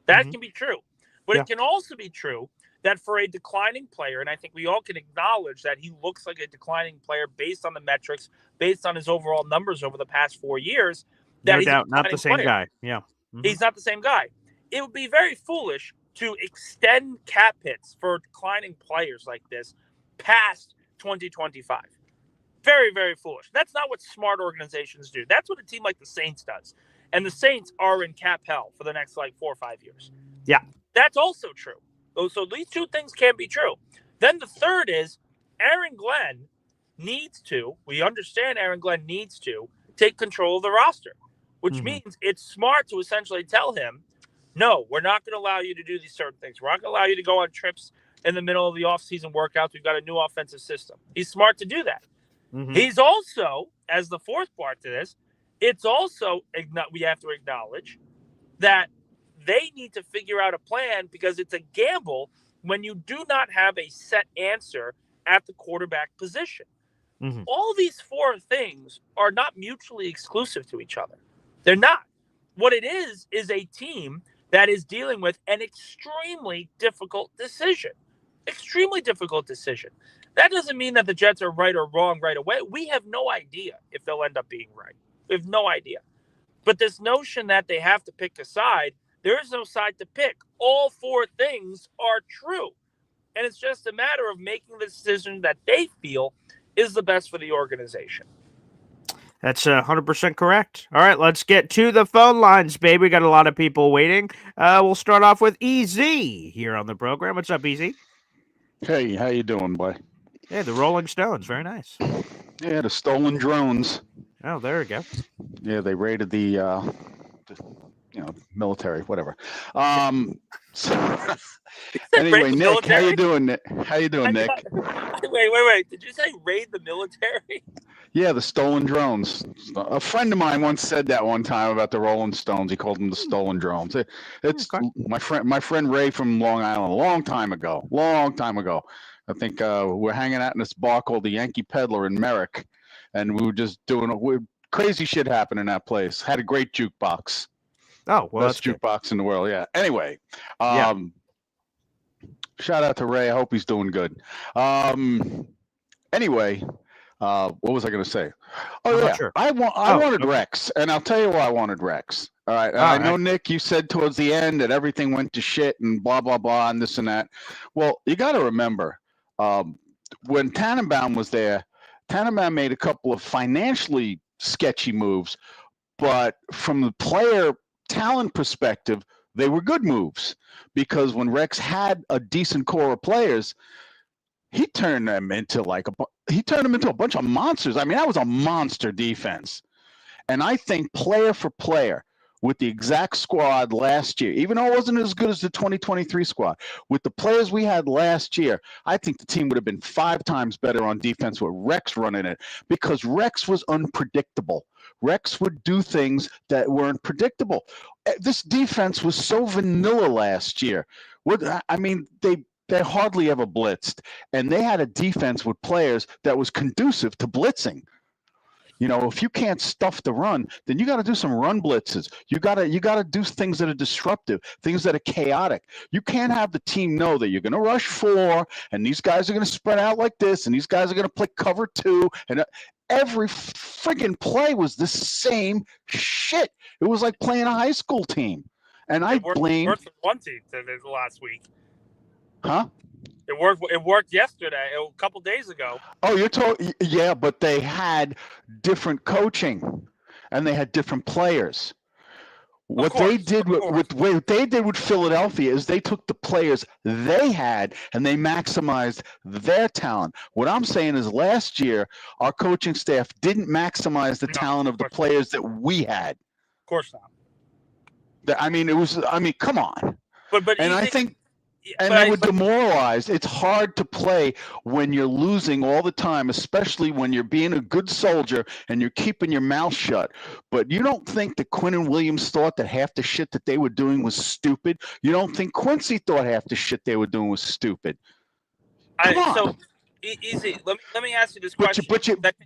That can be true. But it can also be true that for a declining player, and I think we all can acknowledge that he looks like a declining player based on the metrics, based on his overall numbers over the past 4 years. That No doubt, not the same guy. Yeah. He's not the same guy. It would be very foolish to extend cap hits for declining players like this past 2025. Very, very foolish. That's not what smart organizations do. That's what a team like the Saints does. And the Saints are in cap hell for the next 4 or 5 years. Yeah. That's also true. So these two things can be true. Then the third is Aaron Glenn we understand Aaron Glenn needs to take control of the roster, which means it's smart to essentially tell him, no, we're not going to allow you to do these certain things. We're not going to allow you to go on trips in the middle of the offseason workouts. We've got a new offensive system. He's smart to do that. He's also, as the fourth part to this, it's also, we have to acknowledge that they need to figure out a plan, because it's a gamble when you do not have a set answer at the quarterback position. All these four things are not mutually exclusive to each other. They're not. What it is a team that is dealing with an extremely difficult decision. Extremely difficult decision. That doesn't mean that the Jets are right or wrong right away. We have no idea if they'll end up being right. We have no idea. But this notion that they have to pick a side, there is no side to pick. All four things are true. And it's just a matter of making the decision that they feel is the best for the organization. That's 100% correct. All right, let's get to the phone lines, baby. We got a lot of people waiting. We'll start off with EZ here on the program. What's up, EZ? Hey, how you doing, boy? Hey, the Rolling Stones. Very nice. Yeah, the stolen drones. Oh, there we go. Yeah, they raided the military, whatever. So, anyway, Nick, military? how you doing, Nick? How you doing, Nick? Wait. Did you say raid the military? Yeah, the stolen drones. A friend of mine once said that one time about the Rolling Stones. He called them the stolen drones. It's Okay. my friend Ray from Long Island, a long time ago. I think we're hanging out in this bar called the Yankee Peddler in Merrick, and we were just doing crazy shit happened in that place. Had a great jukebox. Oh, well, best jukebox in the world. Yeah. Anyway, shout out to Ray. I hope he's doing good. Anyway, what was I going to say? Oh, yeah. Sure. I wanted Rex, and I'll tell you why I wanted Rex. All right. I know, Nick, you said towards the end that everything went to shit and blah, blah, blah, and this and that. Well, you got to remember, when Tannenbaum was there, Tannenbaum made a couple of financially sketchy moves, but from the player talent perspective, they were good moves, because when Rex had a decent core of players, he turned them into a bunch of monsters. I mean, that was a monster defense. And I think player for player, with the exact squad last year, even though it wasn't as good as the 2023 squad, with the players we had last year, I think the team would have been 5 times better on defense with Rex running it, because Rex was unpredictable. Rex would do things that weren't predictable. This defense was so vanilla last year. They hardly ever blitzed, and they had a defense with players that was conducive to blitzing. You know, if you can't stuff the run, then you got to do some run blitzes. You got to do things that are disruptive, things that are chaotic. You can't have the team know that you're going to rush 4, and these guys are going to spread out like this, and these guys are going to play cover 2, and every friggin' play was the same shit. It was like playing a high school team, and It worked for one team the last week. Huh? It worked yesterday, a couple days ago. Oh, you're talking? Yeah, but they had different coaching, and they had different players. What they did with Philadelphia is they took the players they had and they maximized their talent. What I'm saying is, last year our coaching staff didn't maximize the talent of the players that we had. Of course not. Come on. But I think. And they were demoralized. It's hard to play when you're losing all the time, especially when you're being a good soldier and you're keeping your mouth shut. But you don't think that Quinn and Williams thought that half the shit that they were doing was stupid? You don't think Quincy thought half the shit they were doing was stupid? Come on. So easy. Let me ask you this question.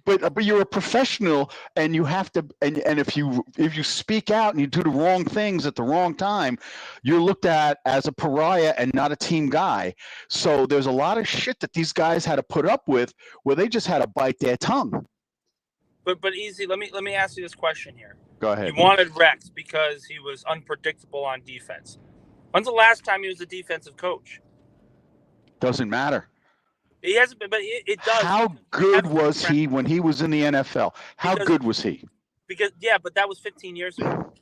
But you're a professional, and you have to. And if you speak out and you do the wrong things at the wrong time, you're looked at as a pariah and not a team guy. So there's a lot of shit that these guys had to put up with, where they just had to bite their tongue. But easy. Let me ask you this question here. Go ahead. You wanted Rex because he was unpredictable on defense. When's the last time he was a defensive coach? Doesn't matter. He hasn't been, but it does. How good was he when he was in the NFL? How good was he? But that was 15 years ago.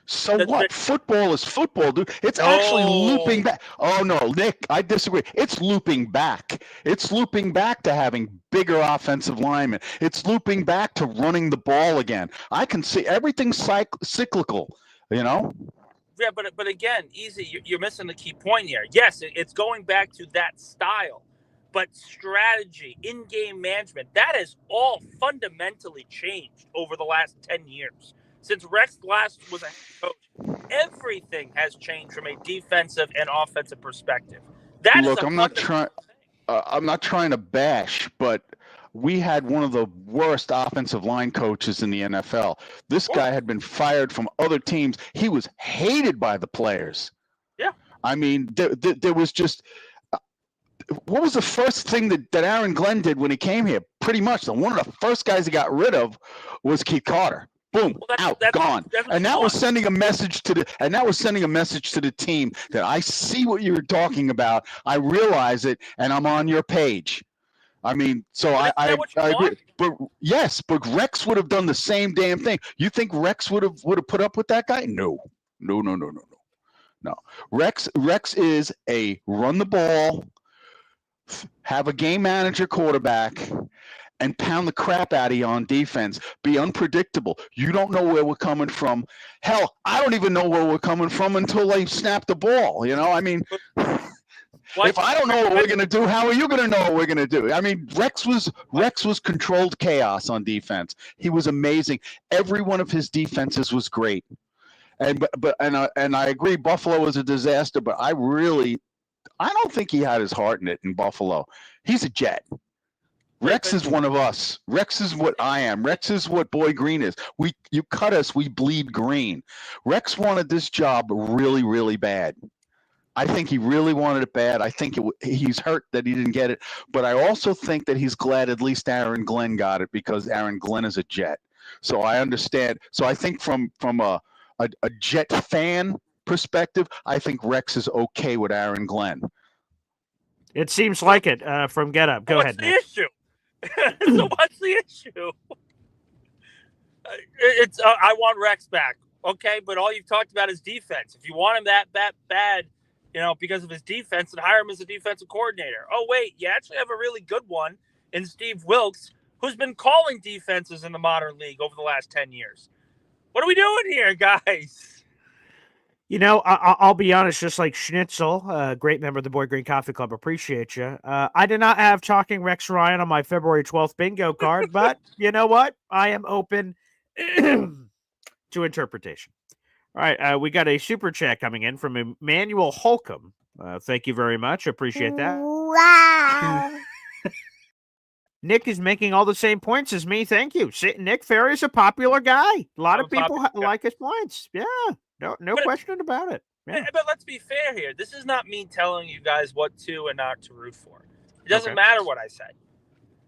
So what? Football is football, dude. It's actually looping back. Oh, no, Nick, I disagree. It's looping back. It's looping back to having bigger offensive linemen. It's looping back to running the ball again. I can see everything's cyclical, you know? Yeah, but again, easy. You're missing the key point here. Yes, it's going back to that style. But strategy, in-game management, that has all fundamentally changed over the last 10 years. Since Rex last was a head coach, everything has changed from a defensive and offensive perspective. Look, I'm not trying to bash, but we had one of the worst offensive line coaches in the NFL. This guy had been fired from other teams. He was hated by the players. Yeah. I mean, there was just... what was the first thing that Aaron Glenn did when he came here? Pretty much, one of the first guys he got rid of was Keith Carter. Boom, gone. And that was sending a message to the team that I see what you're talking about. I realize it, and I'm on your page. I mean, so I agree. But yes, but Rex would have done the same damn thing. You think Rex would have put up with that guy? No. Rex is a run the ball, have a game manager quarterback, and pound the crap out of you on defense. Be unpredictable. You don't know where we're coming from. Hell, I don't even know where we're coming from until they snap the ball. You know, I mean, if I don't know what we're going to do, how are you going to know what we're going to do? I mean, Rex was controlled chaos on defense. He was amazing. Every one of his defenses was great. And I agree, Buffalo was a disaster, but I don't think he had his heart in it in Buffalo. He's a Jet. Rex is one of us. Rex is what I am. Rex is what Boy Green is. You cut us, we bleed green. Rex wanted this job really, really bad. I think he really wanted it bad. I think he's hurt that he didn't get it. But I also think that he's glad at least Aaron Glenn got it because Aaron Glenn is a Jet. So I understand. So I think from a Jet fan perspective, I think Rex is okay with Aaron Glenn. It seems like it from Get Up. Go ahead, Nick. What's the issue? So what's the issue? It's I want Rex back, okay? But all you've talked about is defense. If you want him that bad, because of his defense, then hire him as a defensive coordinator. Oh, wait, you actually have a really good one in Steve Wilkes, who's been calling defenses in the modern league over the last 10 years. What are we doing here, guys? I'll be honest, just like Schnitzel, great member of the Boy Green Coffee Club, appreciate you. I did not have Talking Rex Ryan on my February 12th bingo card, but you know what? I am open to interpretation. All right, we got a super chat coming in from Emmanuel Holcomb. Thank you very much. Appreciate that. Wow. Nick is making all the same points as me. Thank you. Nick Faria is a popular guy. A lot of people like his points. Yeah. No question about it. Yeah. But let's be fair here. This is not me telling you guys what to and not to root for. It doesn't matter what I say.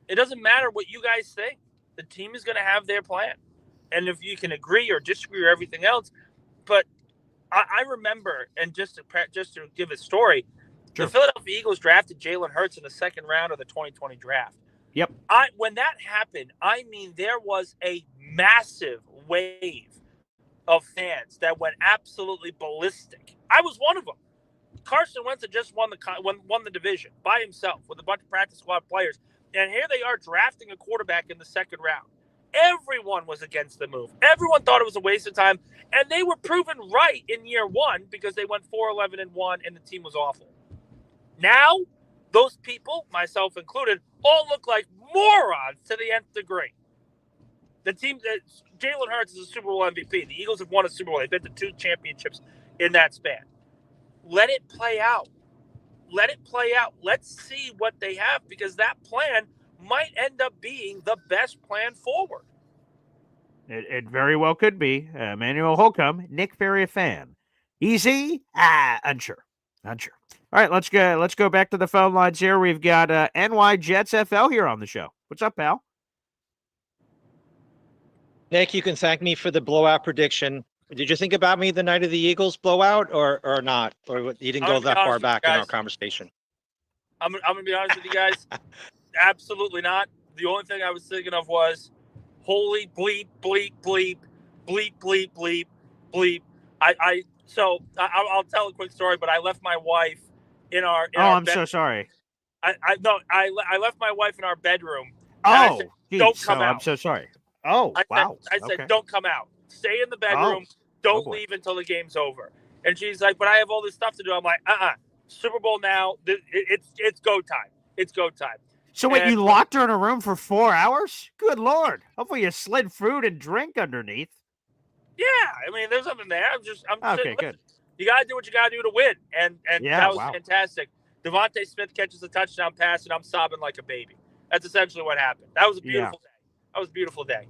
It doesn't matter what you guys think. The team is going to have their plan. And if you can agree or disagree or everything else. But I remember, and just to give a story, the Philadelphia Eagles drafted Jalen Hurts in the second round of the 2020 draft. Yep. When that happened, there was a massive wave of fans that went absolutely ballistic. I was one of them. Carson Wentz had just won the division by himself with a bunch of practice squad players, and here they are drafting a quarterback in the second round. Everyone was against the move. Everyone thought it was a waste of time, and they were proven right in year one because they went 4-11-1, and the team was awful. Now, those people, myself included, all look like morons to the nth degree. The team, Jalen Hurts is a Super Bowl MVP. The Eagles have won a Super Bowl. They've been to 2 championships in that span. Let it play out. Let's see what they have, because that plan might end up being the best plan forward. It very well could be. Emmanuel Holcomb, Nick Faria fan. Easy? Unsure. All right, let's go back to the phone lines here. We've got NY Jets FL here on the show. What's up, pal? Nick, you can thank me for the blowout prediction. Did you think about me the night of the Eagles blowout or not? Or you didn't go that far back in our conversation? I'm going to be honest with you guys. Absolutely not. The only thing I was thinking of was, holy bleep, bleep, bleep, bleep, bleep, bleep, bleep. I'll tell a quick story, but I left my wife in our I'm so sorry. I left my wife in our bedroom. Oh, said, don't come out. I'm so sorry. Oh, wow. I said, don't come out. Stay in the bedroom. Don't leave until the game's over. And she's like, but I have all this stuff to do. I'm like, Super Bowl now. It's go time. It's go time. So wait, you locked her in a room for 4 hours? Good Lord. Hopefully you slid food and drink underneath. Yeah. I mean, there's nothing there. I'm okay, good. You got to do what you got to do to win. And that was fantastic. Devontae Smith catches a touchdown pass, and I'm sobbing like a baby. That's essentially what happened. That was a beautiful day. That was a beautiful day.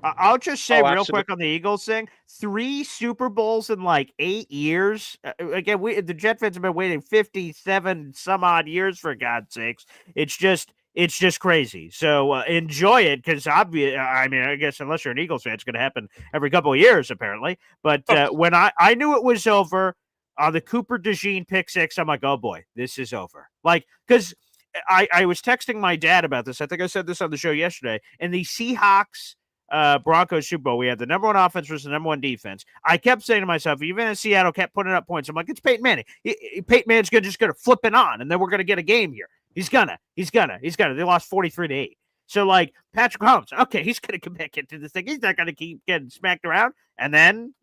I'll just say real absolutely. quick on the Eagles thing: 3 Super Bowls in like 8 years. Again, the Jet fans have been waiting 57 some odd years for God's sakes. It's just crazy. So enjoy it because obviously, I mean, I guess unless you're an Eagles fan, it's going to happen every couple of years apparently. But when I knew it was over on the Cooper DeJean pick 6, I'm like, oh boy, this is over. Like because. I was texting my dad about this. I think I said this on the show yesterday. And the Seahawks Broncos Super Bowl, we had the number 1 offense versus the number 1 defense. I kept saying to myself, even as Seattle kept putting up points, I'm like, it's Peyton Manning. Peyton Manning's just going to flip it on, and then we're going to get a game here. He's gonna. They lost 43-8. So, like, Patrick Mahomes, okay, he's going to come back into this thing. He's not going to keep getting smacked around. And then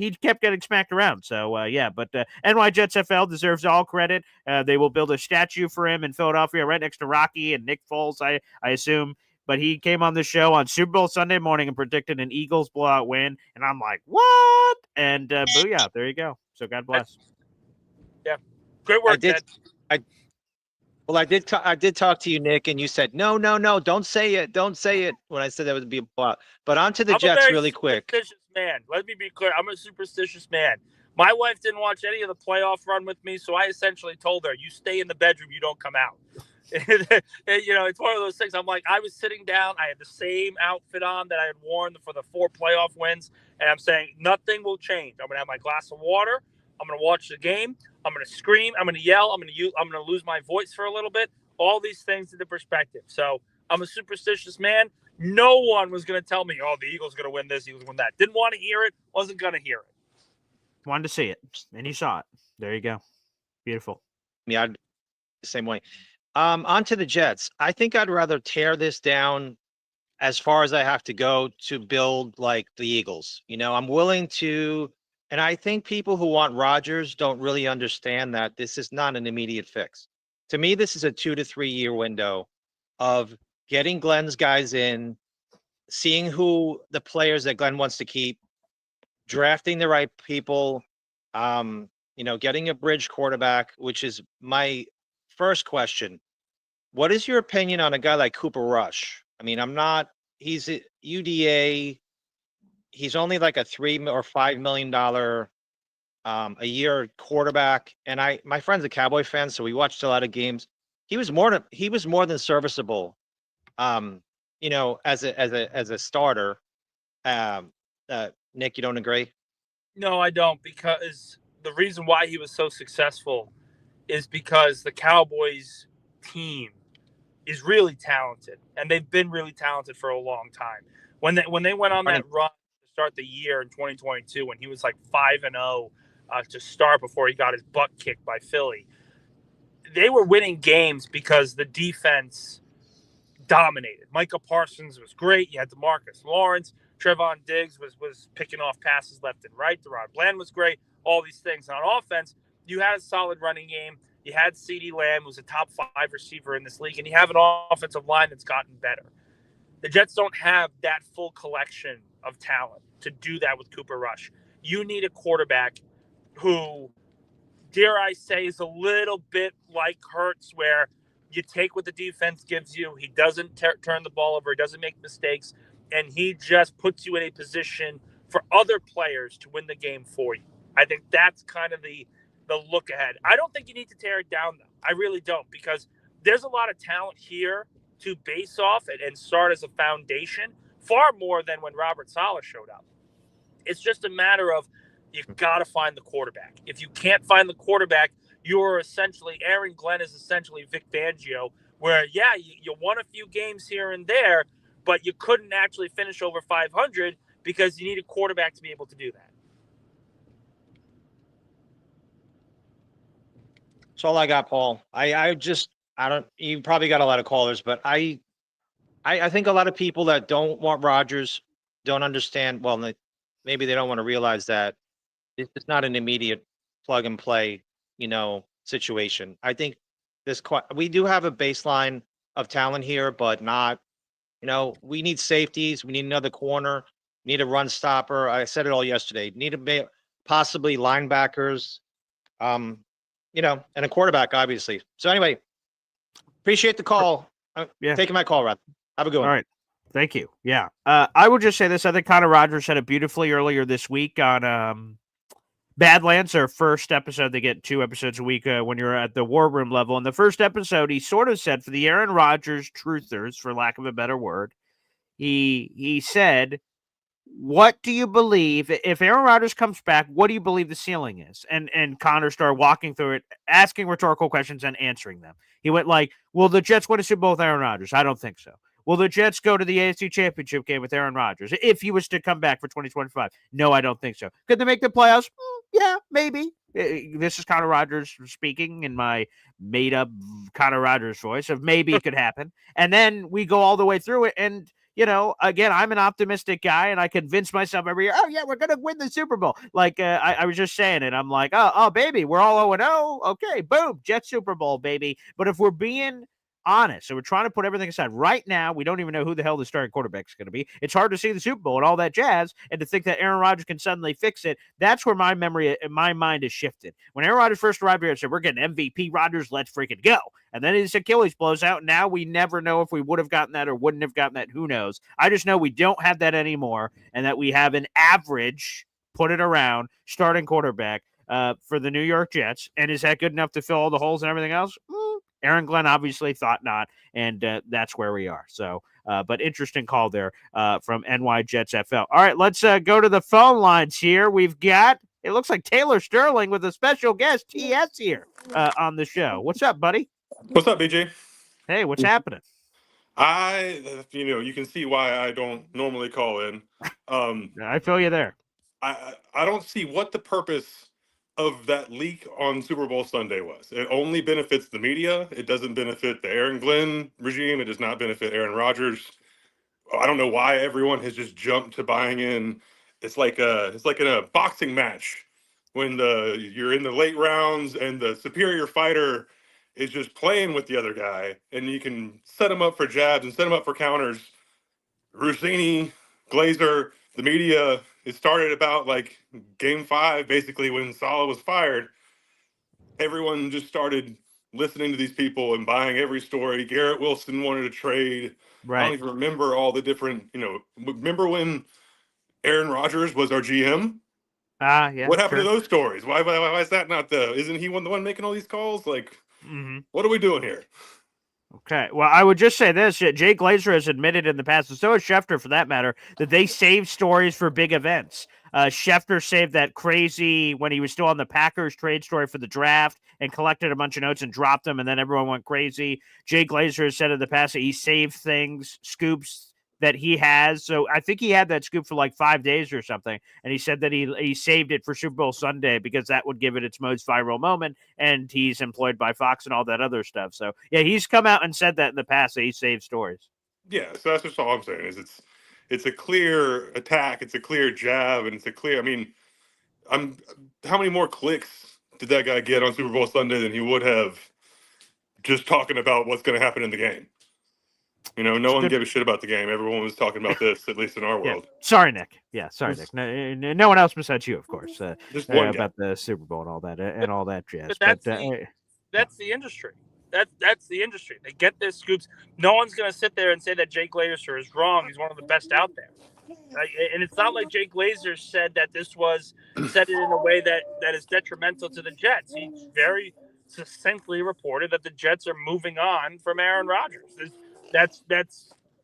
he kept getting smacked around. So, yeah, but NY Jets FL deserves all credit. They will build a statue for him in Philadelphia right next to Rocky and Nick Foles, I assume. But he came on the show on Super Bowl Sunday morning and predicted an Eagles blowout win. And I'm like, what? And booyah, there you go. So God bless. Yeah. Great work, Ted. I did talk to you, Nick, and you said, no, don't say it. Don't say it when I said that would be a blowout. But on to the Jets really quick. Superstitious man. Let me be clear. I'm a superstitious man. My wife didn't watch any of the playoff run with me, so I essentially told her, you stay in the bedroom, you don't come out. It's one of those things. I'm like, I was sitting down. I had the same outfit on that I had worn for the 4 playoff wins. And I'm saying nothing will change. I'm going to have my glass of water. I'm going to watch the game. I'm going to scream. I'm going to yell. I'm going to lose my voice for a little bit. All these things into perspective. So I'm a superstitious man. No one was going to tell me, oh, the Eagles are going to win this, Eagles win that. Didn't want to hear it. Wasn't going to hear it. Wanted to see it. And you saw it. There you go. Beautiful. Yeah, the same way. On to the Jets. I think I'd rather tear this down as far as I have to go to build like the Eagles. I'm willing to, and I think people who want Rodgers don't really understand that this is not an immediate fix. To me, this is a 2 to 3 year window of getting Glenn's guys in, seeing who the players that Glenn wants to keep, drafting the right people, getting a bridge quarterback, which is my first question. What is your opinion on a guy like Cooper Rush? I mean, he's a UDA. He's only like a $3 or $5 million a year quarterback. And my friend's a Cowboy fan, so we watched a lot of games. He was more than serviceable, as a starter. Nick, you don't agree? No, I don't, because the reason why he was so successful is because the Cowboys team is really talented, and they've been really talented for a long time. When they went on that run to start the year in 2022, when he was like 5-0 to start before he got his butt kicked by Philly, they were winning games because the defense dominated. Micah Parsons was great. You had DeMarcus Lawrence. Trevon Diggs was picking off passes left and right. Deron Bland was great. All these things. And on offense, you had a solid running game. You had CeeDee Lamb, who's a top 5 receiver in this league, and you have an offensive line that's gotten better. The Jets don't have that full collection of talent to do that with Cooper Rush. You need a quarterback who, dare I say, is a little bit like Hurts, where you take what the defense gives you. He doesn't turn the ball over. He doesn't make mistakes, and he just puts you in a position for other players to win the game for you. I think that's kind of the look ahead. I don't think you need to tear it down, though. I really don't, because there's a lot of talent here to base off and start as a foundation, far more than when Robert Saleh showed up. It's just a matter of you've got to find the quarterback. If you can't find the quarterback, you're essentially, Aaron Glenn is essentially Vic Fangio, where, yeah, you won a few games here and there, but you couldn't actually finish over 500 because you need a quarterback to be able to do that. That's all I got, Paul. You probably got a lot of callers, but I think a lot of people that don't want Rodgers don't understand. Well, maybe they don't want to realize that it's not an immediate plug and play, situation. I think we do have a baseline of talent here, but not, we need safeties. We need another corner. Need a run stopper. I said it all yesterday. Need possibly linebackers. And a quarterback, obviously. So anyway, appreciate the call. Taking my call, Rob. Have a good one. All right. Thank you. Yeah. I would just say this. I think Connor Rogers said it beautifully earlier this week on Badlands, their first episode. They get 2 episodes a week when you're at the War Room level. In the first episode, he sort of said, for the Aaron Rodgers truthers, for lack of a better word, he said, what do you believe if Aaron Rodgers comes back? What do you believe the ceiling is? And Connor started walking through it, asking rhetorical questions and answering them. He went like, "Will the Jets win a Super Bowl with Aaron Rodgers? I don't think so. Will the Jets go to the AFC Championship game with Aaron Rodgers if he was to come back for 2025? No, I don't think so. Could they make the playoffs? Yeah, maybe." This is Connor Rogers speaking in my made-up Connor Rogers voice of maybe it could happen. And then we go all the way through it, and again, I'm an optimistic guy, and I convince myself every year, oh, yeah, we're going to win the Super Bowl. Like, I was just saying it. I'm like, oh, baby, we're all 0-0. Okay, boom, Jets Super Bowl, baby. But if we're being honest, so we're trying to put everything aside. Right now, we don't even know who the hell the starting quarterback is going to be. It's hard to see the Super Bowl and all that jazz, and to think that Aaron Rodgers can suddenly fix it, that's where my mind has shifted. When Aaron Rodgers first arrived here, I said, we're getting MVP Rodgers, let's freaking go. And then his Achilles blows out. Now we never know if we would have gotten that or wouldn't have gotten that. Who knows? I just know we don't have that anymore, and that we have an average, put it around, starting quarterback for the New York Jets. And is that good enough to fill all the holes and everything else? Aaron Glenn obviously thought not, and that's where we are. So, but interesting call there from NY Jets FL. All right, let's go to the phone lines here. We've got, it looks like Taylor Sterling with a special guest, TS, here on the show. What's up, buddy? What's up, BJ? Hey, what's happening? You can see why I don't normally call in. I feel you there. I don't see what the purpose of that leak on Super Bowl Sunday was. It only benefits the media. It doesn't benefit the Aaron Glenn regime. It does not benefit Aaron Rodgers. I don't know why everyone has just jumped to buying in. It's like in a boxing match when you're in the late rounds and the superior fighter is just playing with the other guy, and you can set him up for jabs and set him up for counters. Rossini, Glazer, the media, it started about like game 5, basically, when Saleh was fired. Everyone just started listening to these people and buying every story. Garrett Wilson wanted a trade. Right. I don't even remember all the different, remember when Aaron Rodgers was our GM? Yeah. What happened to those stories? Why is that not isn't he the one making all these calls? Like, what are we doing here? Okay. Well, I would just say this. Jay Glazer has admitted in the past, and so has Schefter for that matter, that they save stories for big events. Schefter saved that crazy, when he was still on the Packers, trade story for the draft and collected a bunch of notes and dropped them, and then everyone went crazy. Jay Glazer has said in the past that he saved things, scoops that he has. So I think he had that scoop for like 5 days or something. And he said that he saved it for Super Bowl Sunday because that would give it its most viral moment. And he's employed by Fox and all that other stuff. So yeah, he's come out and said that in the past, that he saved stories. Yeah. So that's just all I'm saying is it's a clear attack. It's a clear jab. And it's a clear, how many more clicks did that guy get on Super Bowl Sunday than he would have just talking about what's going to happen in the game? No one gave a shit about the game. Everyone was talking about this, at least in our world. Sorry, Nick. Yeah, sorry, Nick. No one else besides you, of course. Just one about the Super Bowl and all that jazz. But that's the industry. That's the industry. They get their scoops. No one's going to sit there and say that Jay Glazer is wrong. He's one of the best out there. And it's not like Jay Glazer said that said it in a way that is detrimental to the Jets. He very succinctly reported that the Jets are moving on from Aaron Rodgers. That's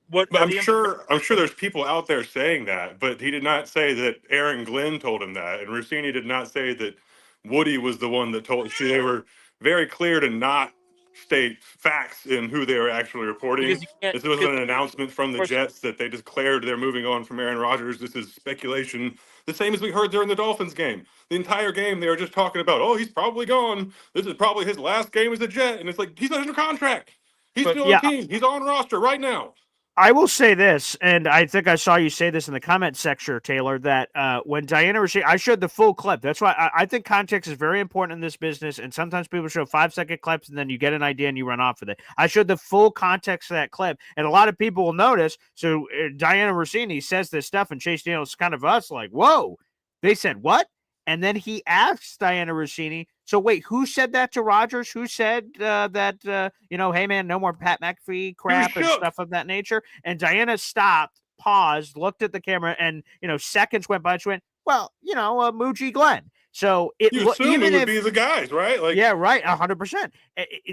what. But I'm sure there's people out there saying that, but he did not say that Aaron Glenn told him that, and Rossini did not say that Woody was the one that told. They were very clear to not state facts in who they were actually reporting. This wasn't an announcement from the Jets that they declared they're moving on from Aaron Rodgers. This is speculation. The same as we heard during the Dolphins game. The entire game, they were just talking about, oh, he's probably gone. This is probably his last game as a Jet. And it's like, he's under contract. He's still on the team. He's on roster right now. I will say this, and I think I saw you say this in the comment section, Taylor, that when Diana Rossini, I showed the full clip. That's why I think context is very important in this business, and sometimes people show 5-second clips, and then you get an idea and you run off with it. I showed the full context of that clip, and a lot of people will notice. So Diana Rossini says this stuff, and Chase Daniels kind of us like, whoa. They said, what? And then he asks Diana Rossini, So wait, who said that to Rodgers? Who said that, hey, man, no more Pat McAfee crap and stuff of that nature? And Diana stopped, paused, looked at the camera, and, seconds went by. She went, well, Muji Glenn. So you assume even it would if be the guys, right? Like, yeah, right, 100%.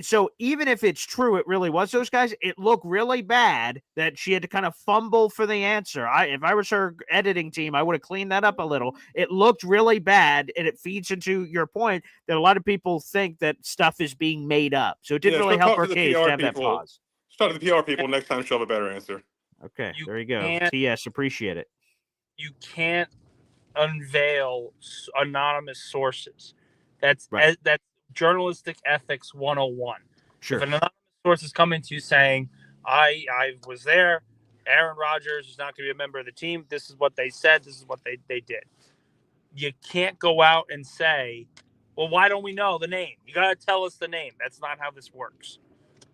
So even if it's true, it really was those guys. It looked really bad that she had to kind of fumble for the answer. If I was her editing team, I would have cleaned that up a little. It looked really bad, and it feeds into your point that a lot of people think that stuff is being made up. So it didn't really help her case to have that pause. Talk to the PR people next time. She'll have a better answer. Okay, there you go. TS, appreciate it. You can't unveil anonymous sources. That's journalistic ethics 101. Sure. If an anonymous source is coming to you saying, I was there, Aaron Rodgers is not going to be a member of the team, this is what they said, this is what they did. You can't go out and say, well, why don't we know the name? You got to tell us the name. That's not how this works.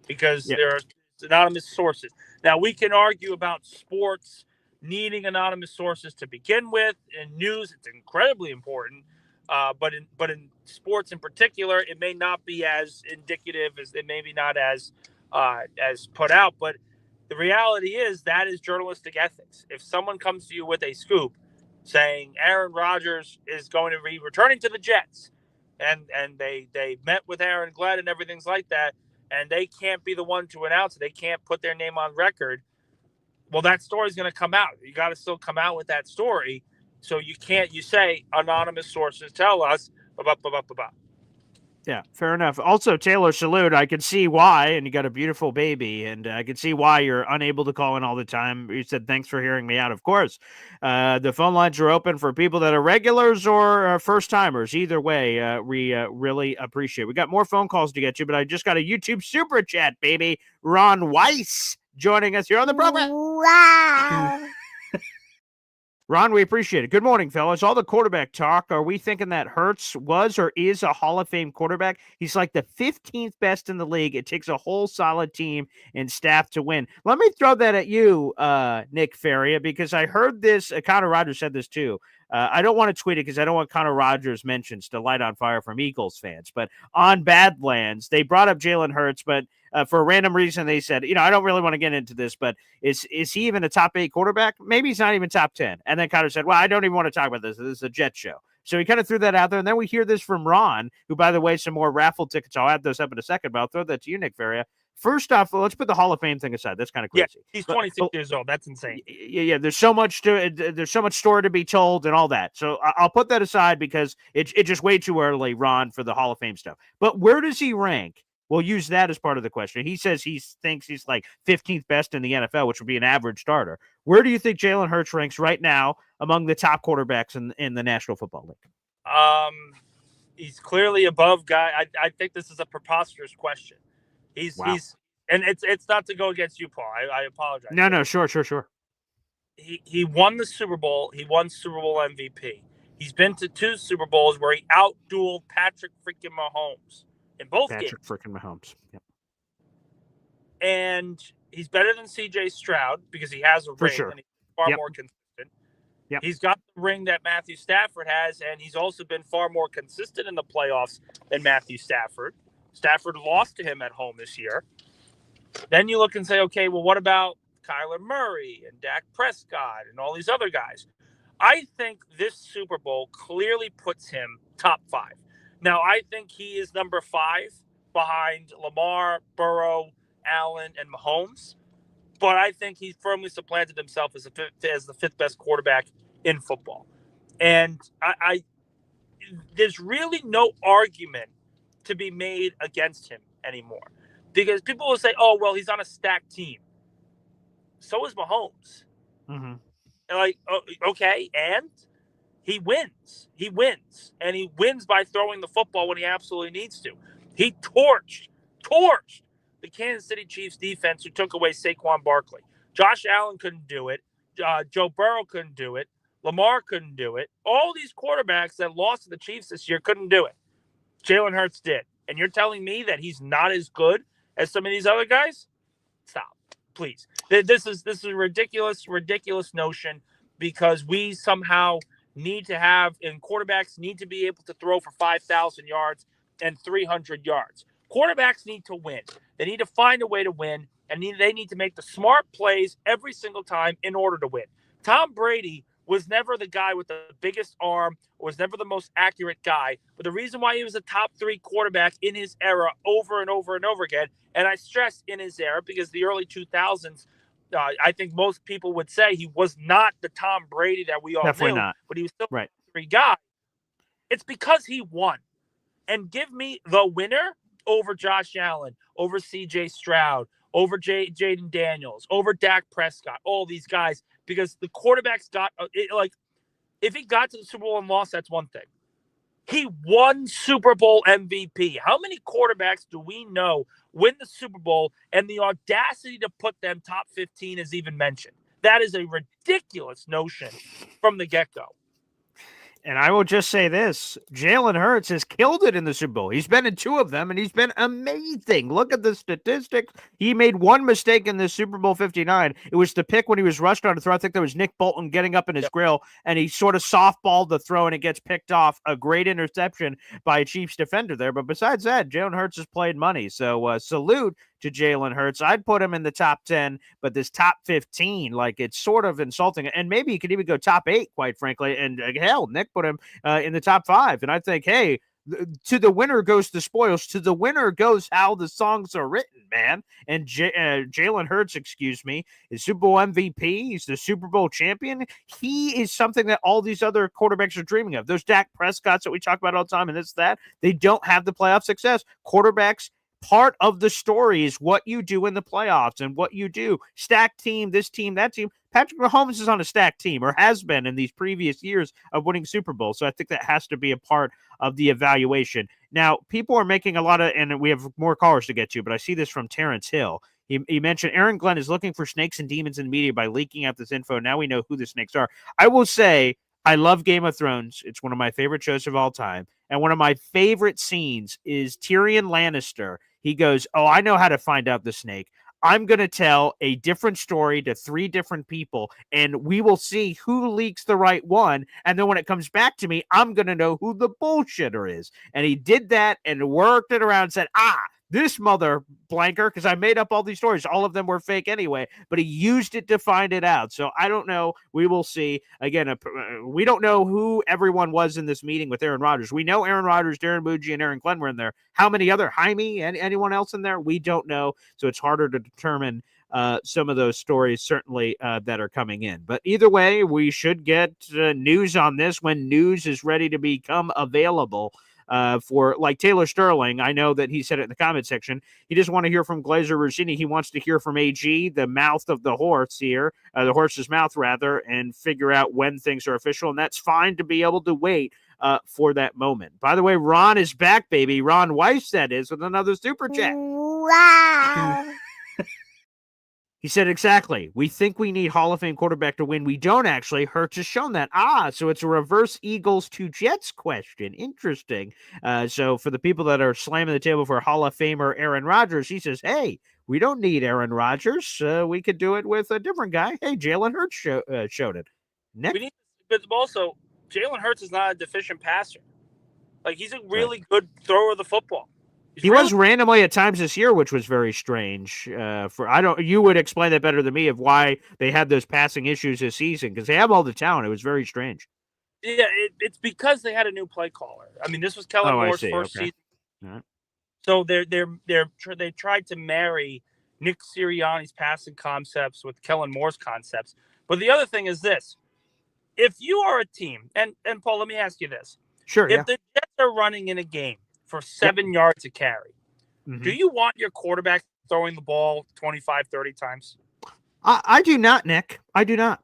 Because there are anonymous sources. Now, we can argue about sports needing anonymous sources to begin with. In news, it's incredibly important. But in sports in particular, it may not be as indicative as it may be not as put out. But the reality is that is journalistic ethics. If someone comes to you with a scoop saying Aaron Rodgers is going to be returning to the Jets, and they met with Aaron Glenn and everything's like that, and they can't be the one to announce it, they can't put their name on record, well, that story's going to come out. You got to still come out with that story. So you say anonymous sources tell us, Yeah, fair enough. Also, Taylor, salute. I can see why, and you got a beautiful baby, and I can see why you're unable to call in all the time. You said, thanks for hearing me out, of course. The phone lines are open for people that are regulars or first-timers. Either way, we really appreciate it. We got more phone calls to get to, but I just got a YouTube super chat, baby. Ron Weiss joining us here on the program. Wow. Ron, we appreciate it. Good morning, fellas. All the quarterback talk. Are we thinking that Hurts was or is a Hall of Fame quarterback? He's like the 15th best in the league. It takes a whole solid team and staff to win. Let me throw that at you, Nick Faria, because I heard this. Connor Rodgers said this too. I don't want to tweet it because I don't want Connor Rodgers mentions to light on fire from Eagles fans. But on Badlands, they brought up Jalen Hurts, but for a random reason, they said, I don't really want to get into this, but is he even a top 8 quarterback? Maybe he's not even top 10. And then Connor said, well, I don't even want to talk about this. This is a Jet show. So he kind of threw that out there. And then we hear this from Ron, who, by the way, some more raffle tickets. I'll add those up in a second, but I'll throw that to you, Nick Faria. First off, let's put the Hall of Fame thing aside. That's kind of crazy. Yeah, he's 26 years old. That's insane. Yeah. There's so much story to be told and all that. So I'll put that aside because it's just way too early, Ron, for the Hall of Fame stuff. But where does he rank? We'll use that as part of the question. He says he thinks he's like 15th best in the NFL, which would be an average starter. Where do you think Jalen Hurts ranks right now among the top quarterbacks in the National Football League? He's clearly above guy. I think this is a preposterous question. He's and it's not to go against you, Paul. I apologize. No, sure. He won the Super Bowl. He won Super Bowl MVP. He's been to 2 Super Bowls where he outdueled Patrick freaking Mahomes in both games. Patrick freaking Mahomes. Yep. And he's better than CJ Stroud because he has a ring and he's far more consistent. Yep. He's got the ring that Matthew Stafford has, and he's also been far more consistent in the playoffs than Matthew Stafford. Stafford lost to him at home this year. Then you look and say, okay, well, what about Kyler Murray and Dak Prescott and all these other guys? I think this Super Bowl clearly puts him top 5. Now, I think he is number 5 behind Lamar, Burrow, Allen, and Mahomes. But I think he firmly supplanted himself as the 5th best quarterback in football. And there's really no argument to be made against him anymore. Because people will say, oh, well, he's on a stacked team. So is Mahomes. Mm-hmm. Like, okay, and he wins. He wins. And he wins by throwing the football when he absolutely needs to. He torched the Kansas City Chiefs defense who took away Saquon Barkley. Josh Allen couldn't do it. Joe Burrow couldn't do it. Lamar couldn't do it. All these quarterbacks that lost to the Chiefs this year couldn't do it. Jalen Hurts did. And you're telling me that he's not as good as some of these other guys? Stop, please. This is a ridiculous notion because we somehow need to have, and quarterbacks need to be able to throw for 5,000 yards and 300 yards. Quarterbacks need to win. They need to find a way to win, and they need to make the smart plays every single time in order to win. Tom Brady was never the guy with the biggest arm, was never the most accurate guy. But the reason why he was a top 3 quarterback in his era over and over and over again, and I stress in his era because the early 2000s, I think most people would say he was not the Tom Brady that we all Definitely knew, not. but he was still right. a 3 guy. It's because he won. And give me the winner over Josh Allen, over C.J. Stroud, over Jaden Daniels, over Dak Prescott, all these guys, because the quarterbacks got if he got to the Super Bowl and lost, that's one thing. He won Super Bowl MVP. How many quarterbacks do we know win the Super Bowl and the audacity to put them top 15 is even mentioned? That is a ridiculous notion from the get-go. And I will just say this, Jalen Hurts has killed it in the Super Bowl. He's been in 2 of them, and he's been amazing. Look at the statistics. He made one mistake in the Super Bowl 59. It was the pick when he was rushed on a throw. I think that was Nick Bolton getting up in his grill, and he sort of softballed the throw, and it gets picked off. A great interception by a Chiefs defender there. But besides that, Jalen Hurts has played money. So salute to Jalen Hurts. I'd put him in the top 10, but this top 15, it's sort of insulting. And maybe he could even go top 8, quite frankly. And hell, Nick put him in the top 5. And I think, hey, to the winner goes the spoils. To the winner goes how the songs are written, man. And Jalen Hurts, is Super Bowl MVP. He's the Super Bowl champion. He is something that all these other quarterbacks are dreaming of. Those Dak Prescotts that we talk about all the time and that, they don't have the playoff success. Quarterbacks, part of the story is what you do in the playoffs and what you do. Stacked team, this team, that team. Patrick Mahomes is on a stacked team, or has been in these previous years of winning Super Bowl. So I think that has to be a part of the evaluation. Now, people are making a lot of, and we have more callers to get to, but I see this from Terrence Hill. He mentioned Aaron Glenn is looking for snakes and demons in the media by leaking out this info. Now we know who the snakes are. I will say, I love Game of Thrones. It's one of my favorite shows of all time. And one of my favorite scenes is Tyrion Lannister. He goes, I know how to find out the snake. I'm going to tell a different story to 3 different people, and we will see who leaks the right one. And then when it comes back to me, I'm going to know who the bullshitter is. And he did that and worked it around and said, this mother blanker, because I made up all these stories. All of them were fake anyway, but he used it to find it out. So I don't know. We will see. Again, we don't know who everyone was in this meeting with Aaron Rodgers. We know Aaron Rodgers, Darren Muji, and Aaron Glenn were in there. How many other, Jaime, and anyone else in there? We don't know. So it's harder to determine some of those stories, certainly, that are coming in. But either way, we should get news on this when news is ready to become available. For like Taylor Sterling, I know that he said it in the comment section. He doesn't want to hear from Glazer Rossini. He wants to hear from AG, the mouth of the horse here, the horse's mouth rather, and figure out when things are official. And that's fine to be able to wait for that moment. By the way, Ron is back, baby. Ron Weiss, that is, with another super chat. Wow. He said exactly. We think we need Hall of Fame quarterback to win. We don't actually. Hurts has shown that. So it's a reverse Eagles to Jets question. Interesting. So for the people that are slamming the table for Hall of Famer Aaron Rodgers, he says, hey, we don't need Aaron Rodgers. We could do it with a different guy. Hey, Jalen Hurts showed it. Nick? But also, Jalen Hurts is not a deficient passer. He's a really good thrower of the football. He was randomly at times this year, which was very strange. You would explain that better than me of why they had those passing issues this season, because they have all the talent. It was very strange. Yeah, it's because they had a new play caller. I mean, this was Kellen Moore's first season. Right. So they tried to marry Nick Sirianni's passing concepts with Kellen Moore's concepts. But the other thing is this: if you are a team, and Paul, let me ask you this: sure, if the Jets are running in a game for 7 yards a carry, do you want your quarterback throwing the ball 25, 30 times? I do not, Nick. I do not.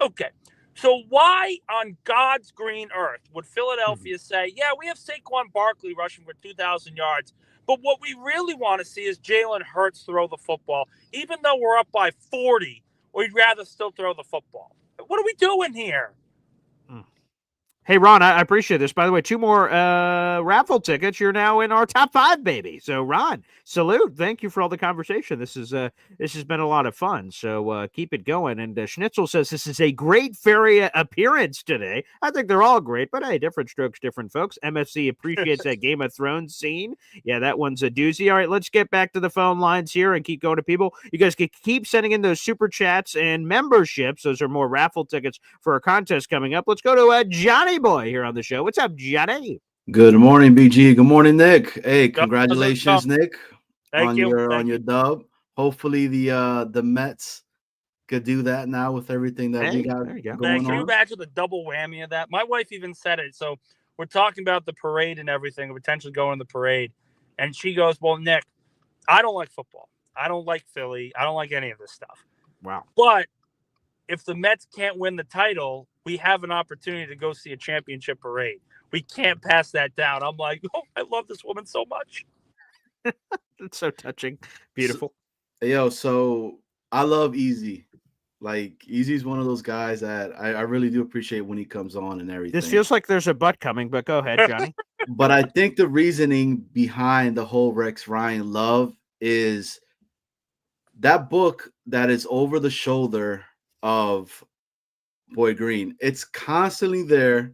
Okay. So why on God's green earth would Philadelphia say, yeah, we have Saquon Barkley rushing for 2,000 yards, but what we really want to see is Jalen Hurts throw the football, even though we're up by 40, we'd rather still throw the football. What are we doing here? Hey, Ron, I appreciate this. By the way, 2 more raffle tickets. You're now in our top 5, baby. So, Ron, salute. Thank you for all the conversation. This has been a lot of fun. So keep it going. And Schnitzel says this is a great Faria appearance today. I think they're all great, but hey, different strokes, different folks. MFC appreciates that Game of Thrones scene. Yeah, that one's a doozy. All right, let's get back to the phone lines here and keep going to people. You guys can keep sending in those super chats and memberships. Those are more raffle tickets for our contest coming up. Let's go to Johnny Boy here on the show. What's up, Johnny? Good morning, BG. Good morning, Nick. Hey, congratulations, Nick, on your dub. Hopefully the Mets could do that now with everything that we got going on. Can you imagine the double whammy of that? My wife even said it. So we're talking about the parade and everything, potentially going to the parade. And she goes, well, Nick, I don't like football. I don't like Philly. I don't like any of this stuff. Wow. But if the Mets can't win the title, we have an opportunity to go see a championship parade. We can't pass that down. I'm like, oh, I love this woman so much. It's so touching. Beautiful. So I love Easy. Like, Easy's one of those guys that I really do appreciate when he comes on and everything. This feels like there's a butt coming, but go ahead, Johnny. But I think the reasoning behind the whole Rex Ryan love is that book that is over the shoulder of Boy Green. It's constantly there,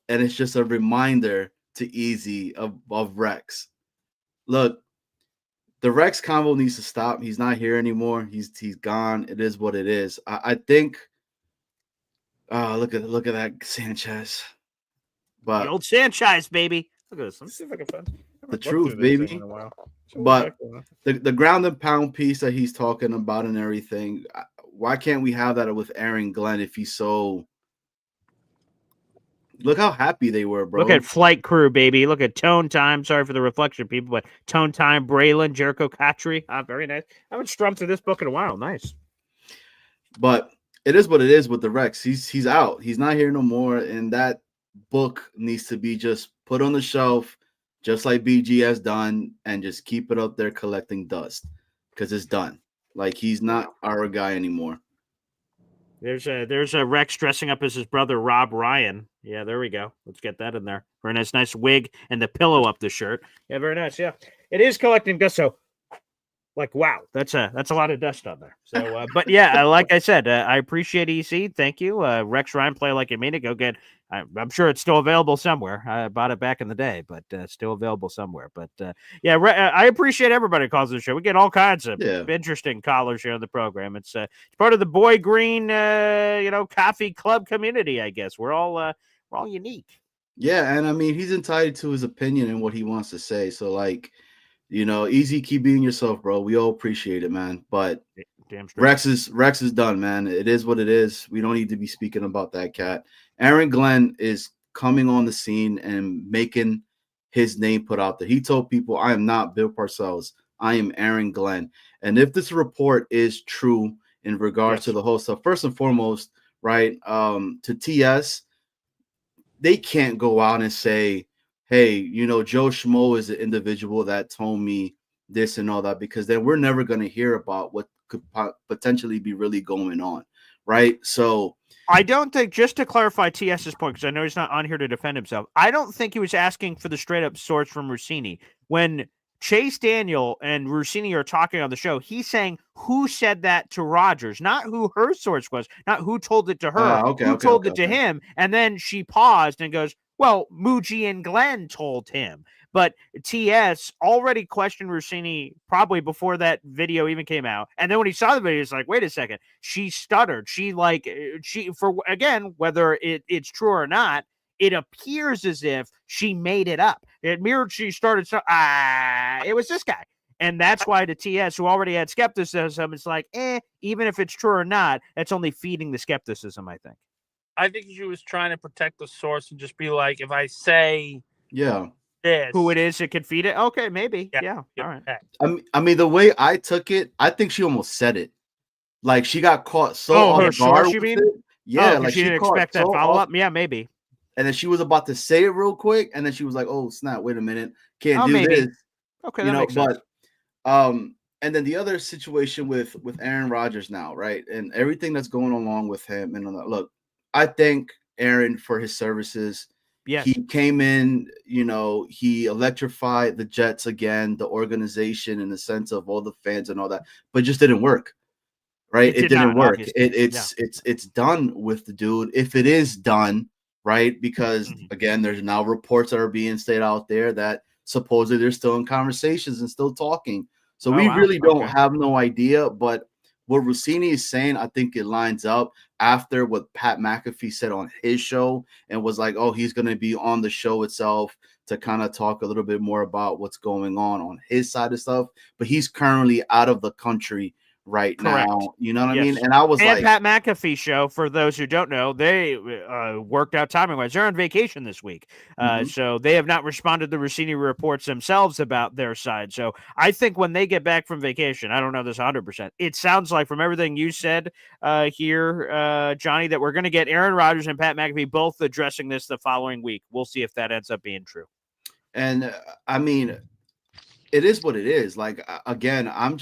and it's just a reminder to Easy of Rex. Look, the Rex combo needs to stop. He's not here anymore. He's gone. It is what it is. I think. Look at that Sanchez. But the old Sanchez, baby. Look at this. Let me see if I can find the truth, baby. But the ground and pound piece that he's talking about and everything. Why can't we have that with Aaron Glenn if he's so? Look how happy they were, bro. Look at Flight Crew, baby. Look at Tone Time. Sorry for the reflection, people, but Tone Time, Braylon, Jericho Cotry. Very nice. I haven't strummed through this book in a while. Nice. But it is what it is with the Rex. He's out. He's not here no more. And that book needs to be just put on the shelf, just like BG has done, and just keep it up there collecting dust because it's done. Like, he's not our guy anymore. There's a Rex dressing up as his brother Rob Ryan. Yeah, there we go. Let's get that in there. Very nice wig and the pillow up the shirt. Yeah, very nice. Yeah, it is collecting dust. So, like, wow, that's a lot of dust on there. So, but yeah, like I said, I appreciate EC. Thank you, Rex Ryan. Play like you mean it. Go get. I'm sure it's still available somewhere. I bought it back in the day, but still available somewhere. But yeah, I appreciate everybody who calls the show. We get all kinds of interesting callers here on the program. It's part of the Boy Green, coffee club community. I guess we're all unique. Yeah, and I mean, he's entitled to his opinion and what he wants to say. So, like, Easy, keep being yourself, bro. We all appreciate it, man. But Rex is done, man. It is what it is. We don't need to be speaking about that cat. Aaron Glenn is coming on the scene and making his name put out there. He told people, I am not Bill Parcells. I am Aaron Glenn. And if this report is true in regards to the whole stuff, first and foremost, right, to TS, they can't go out and say, hey, Joe Schmo is the individual that told me this and all that, because then we're never going to hear about what could potentially be really going on, right? So I don't think, just to clarify TS's point, because I know he's not on here to defend himself, I don't think he was asking for the straight-up source from Rossini. When Chase Daniel and Rossini are talking on the show, he's saying who said that to Rodgers, not who her source was, not who told it to her, who told it to him. And then she paused and goes, well, Muji and Glenn told him. But TS already questioned Rossini probably before that video even came out. And then when he saw the video, he's like, wait a second. She stuttered. Whether it's true or not, it appears as if she made it up. It mirrored, she started, it was this guy. And that's why the TS, who already had skepticism, it's like, even if it's true or not, that's only feeding the skepticism, I think. I think she was trying to protect the source and just be like, if I say this, who it is, it could feed it. Okay, maybe. Yeah. All right. I mean, the way I took it, I think she almost said it. Like, she got caught off guard with it. Yeah, like she didn't expect that follow-up. Yeah, maybe. And then she was about to say it real quick, and then she was like, "Oh snap! Wait a minute, can't do this." Okay, that makes sense. And then the other situation with Aaron Rodgers now, right, and everything that's going along with him, and look, I thank Aaron for his services Yes. He came in, he electrified the Jets again, the organization in the sense of all the fans and all that, but it just didn't work. Right? It didn't work. It's done with the dude. If it is done, right? Because again, there's now reports that are being stated out there that supposedly they're still in conversations and still talking. So we really don't have no idea. But what Rossini is saying, I think it lines up after what Pat McAfee said on his show and was like, oh, he's going to be on the show itself to kind of talk a little bit more about what's going on his side of stuff. But he's currently out of the country right now, you know what I mean? And I was like, Pat McAfee show, for those who don't know, they worked out timing wise. They're on vacation this week, so they have not responded to Rossini reports themselves about their side. So I think when they get back from vacation, I don't know this 100%. It sounds like from everything you said here, Johnny, that we're going to get Aaron Rodgers and Pat McAfee both addressing this the following week. We'll see if that ends up being true. And I mean, it is what it is. Like, again, I'm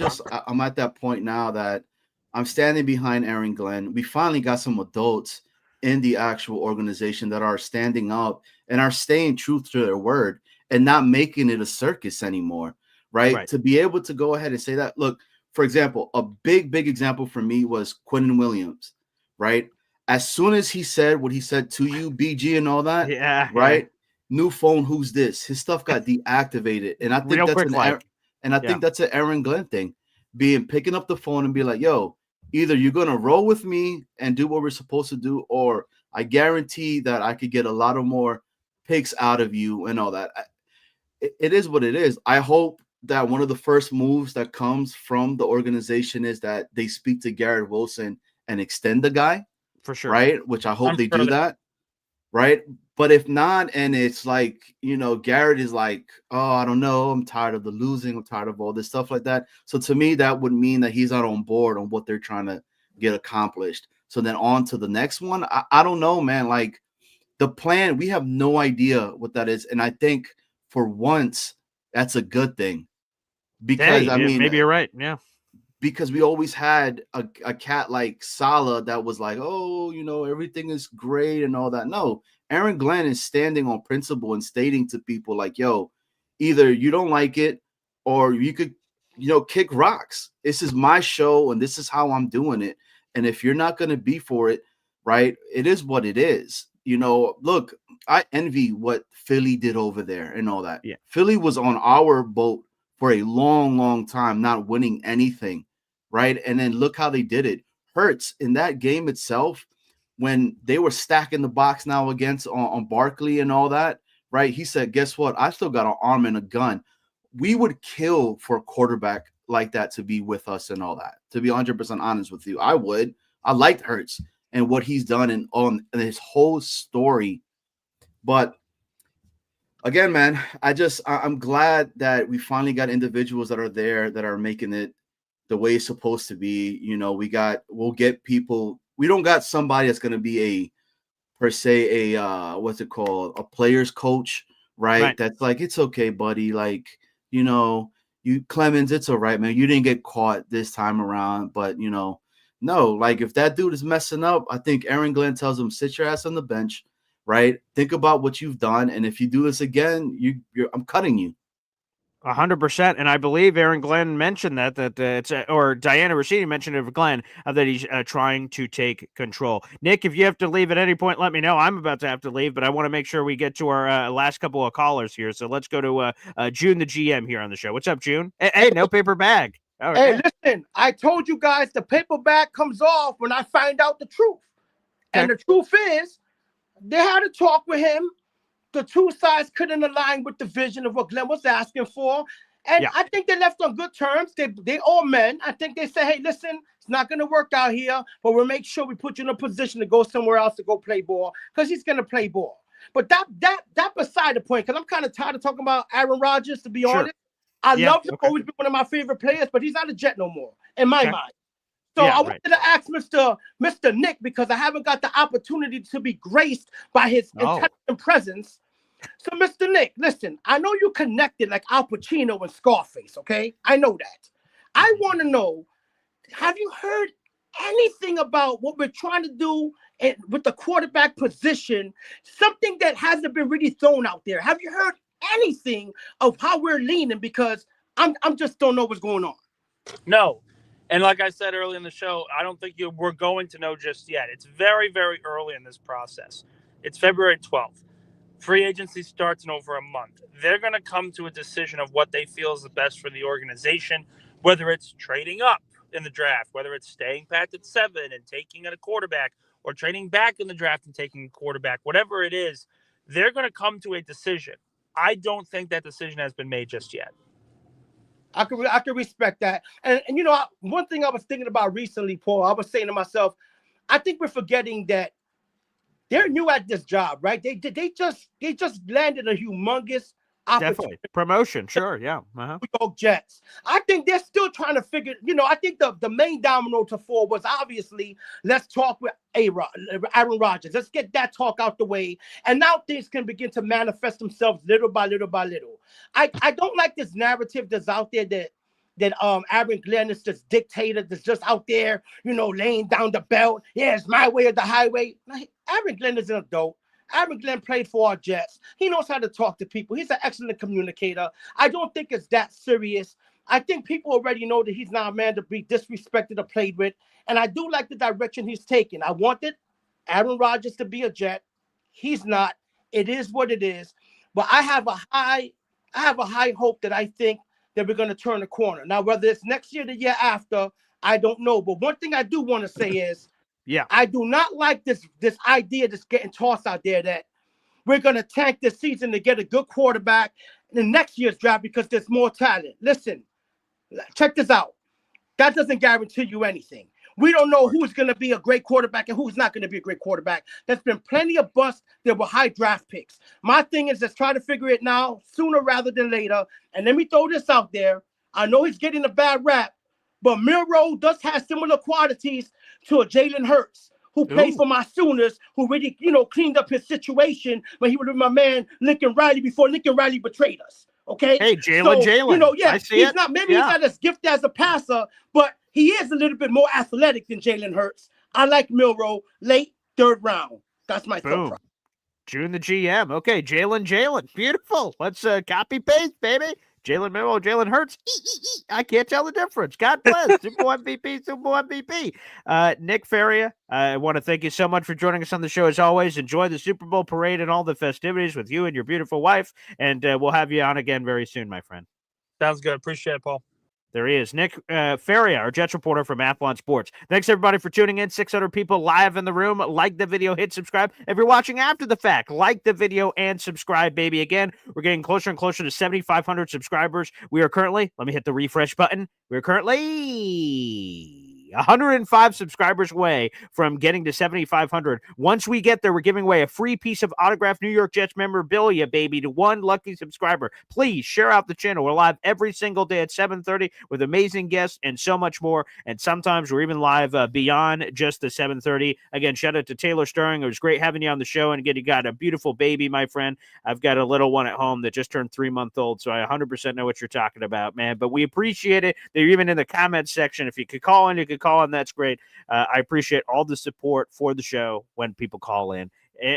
at that point now that I'm standing behind Aaron Glenn. We finally got some adults in the actual organization that are standing up and are staying true to their word and not making it a circus anymore, right? To be able to go ahead and say that. Look, for example, a big example for me was Quinnen Williams, right? As soon as he said what he said to you, BG and all that, right? New phone, who's this? His stuff got deactivated, and I think that's an Aaron Glenn thing, picking up the phone and be like, "Yo, either you're gonna roll with me and do what we're supposed to do, or I guarantee that I could get a lot of more picks out of you and all that." It is what it is. I hope that one of the first moves that comes from the organization is that they speak to Garrett Wilson and extend the guy, for sure, right? Which I hope they do that. Right. But if not, and it's like, Garrett is like, oh, I don't know. I'm tired of the losing. I'm tired of all this stuff like that. So to me, that would mean that he's not on board on what they're trying to get accomplished. So then on to the next one. I don't know, man. Like the plan, we have no idea what that is. And I think for once, that's a good thing. Because maybe you're right. Yeah. Because we always had a cat like Salah that was like, oh, everything is great and all that. No, Aaron Glenn is standing on principle and stating to people like, yo, either you don't like it or you could, kick rocks. This is my show and this is how I'm doing it. And if you're not going to be for it, right, it is what it is. Look, I envy what Philly did over there and all that. Yeah. Philly was on our boat for a long time, not winning anything. Right. And then look how they did it. Hurts in that game itself, when they were stacking the box now against on Barkley and all that. Right. He said, guess what? I still got an arm and a gun. We would kill for a quarterback like that to be with us and all that. To be 100% honest with you, I would. I liked Hurts and what he's done and his whole story. But again, man, I'm glad that we finally got individuals that are there that are making it the way it's supposed to be. We'll get people. We don't got somebody that's going to be what's it called? A player's coach, right? That's like, it's okay, buddy. Like, you Clemens, it's all right, man. You didn't get caught this time around, but no, like if that dude is messing up, I think Aaron Glenn tells him, sit your ass on the bench, right? Think about what you've done. And if you do this again, I'm cutting you. 100%, and I believe Aaron Glenn mentioned that it's or Diana Rossini mentioned it of Glenn that he's trying to take control. Nick, if you have to leave at any point, let me know. I'm about to have to leave, but I want to make sure we get to our last couple of callers here. So let's go to June, the GM, here on the show. What's up, June? Hey, no paper bag. Okay. Hey, listen, I told you guys the paper bag comes off when I find out the truth, and the truth is they had a talk with him. The two sides couldn't align with the vision of what Glenn was asking for. And I think they left on good terms. They all men. I think they said, hey, listen, it's not going to work out here, but we'll make sure we put you in a position to go somewhere else to go play ball, because he's going to play ball. But that beside the point, because I'm kind of tired of talking about Aaron Rodgers, to be honest. I love him, always been one of my favorite players, but he's not a Jet no more, in my mind. So I wanted to ask Mr. Nick, because I haven't got the opportunity to be graced by his intelligent presence. So, Mr. Nick, listen, I know you connected like Al Pacino and Scarface, okay? I know that. I want to know, have you heard anything about what we're trying to do with the quarterback position? Something that hasn't been really thrown out there. Have you heard anything of how we're leaning? Because I'm just don't know what's going on. No. And like I said earlier in the show, I don't think we're going to know just yet. It's very, very early in this process. It's February 12th. Free agency starts in over a month. They're going to come to a decision of what they feel is the best for the organization, whether it's trading up in the draft, whether it's staying pat at 7 and taking a quarterback, or trading back in the draft and taking a quarterback. Whatever it is, they're going to come to a decision. I don't think that decision has been made just yet. I can respect that. And one thing I was thinking about recently, Paul, I was saying to myself, I think we're forgetting that they're new at this job, right? They just landed a humongous opportunity. Definitely. Promotion, sure, yeah. New York Jets. I think they're still trying to figure, I think the main domino to fall was obviously, let's talk with Aaron Rodgers. Let's get that talk out the way. And now things can begin to manifest themselves little by little by little. I don't like this narrative that's out there that Aaron Glenn is this dictator that's just out there, laying down the belt. Yeah, it's my way or the highway. Aaron Glenn is an adult. Aaron Glenn played for our Jets. He knows how to talk to people. He's an excellent communicator. I don't think it's that serious. I think people already know that he's not a man to be disrespected or played with. And I do like the direction he's taking. I wanted Aaron Rodgers to be a Jet. He's not. It is what it is. But I have a high hope that I think that we're going to turn the corner. Now, whether it's next year or the year after, I don't know. But one thing I do want to say is, I do not like this idea that's getting tossed out there that we're going to tank this season to get a good quarterback in the next year's draft because there's more talent. Listen, check this out. That doesn't guarantee you anything. We don't know who's going to be a great quarterback and who's not going to be a great quarterback. There's been plenty of busts. There were high draft picks. My thing is, let's try to figure it now, sooner rather than later. And let me throw this out there. I know he's getting a bad rap, but Milroe does have similar qualities to a Jalen Hurts, who played for my Sooners, who really, cleaned up his situation when he was with my man Lincoln Riley before Lincoln Riley betrayed us. Okay. Hey, Jalen. I see he's not maybe he's not as gifted as a passer, but he is a little bit more athletic than Jalen Hurts. I like Milroe, late 3rd round. That's my thought. June the GM. Okay, Jalen. Beautiful. Let's copy paste, baby. Jalen Milroe, Jalen Hurts. I can't tell the difference. God bless. Super Bowl MVP. Nick Faria, I want to thank you so much for joining us on the show. As always, enjoy the Super Bowl parade and all the festivities with you and your beautiful wife. And we'll have you on again very soon, my friend. Sounds good. Appreciate it, Paul. There he is, Nick Faria, our Jets reporter from Athlon Sports. Thanks, everybody, for tuning in. 600 people live in the room. Like the video, hit subscribe. If you're watching after the fact, like the video and subscribe, baby. Again, we're getting closer and closer to 7,500 subscribers. We are currently, let me hit the refresh button. We're currently 105 subscribers away from getting to 7,500. Once we get there, we're giving away a free piece of autographed New York Jets memorabilia, baby, to one lucky subscriber. Please share out the channel. We're live every single day at 7:30 with amazing guests and so much more. And sometimes we're even live beyond just the 7:30. Again, shout out to Taylor Stirring. It was great having you on the show. And again, you got a beautiful baby, my friend. I've got a little one at home that just turned 3-month-old, so I 100% know what you're talking about, man. But we appreciate it. They're even in the comments section. If you could call in, you could call in. That's great. I appreciate all the support for the show when people call in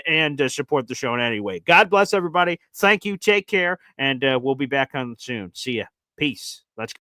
and support the show in any way. God bless everybody. Thank you. Take care. And we'll be back on soon. See ya. Peace. Let's go.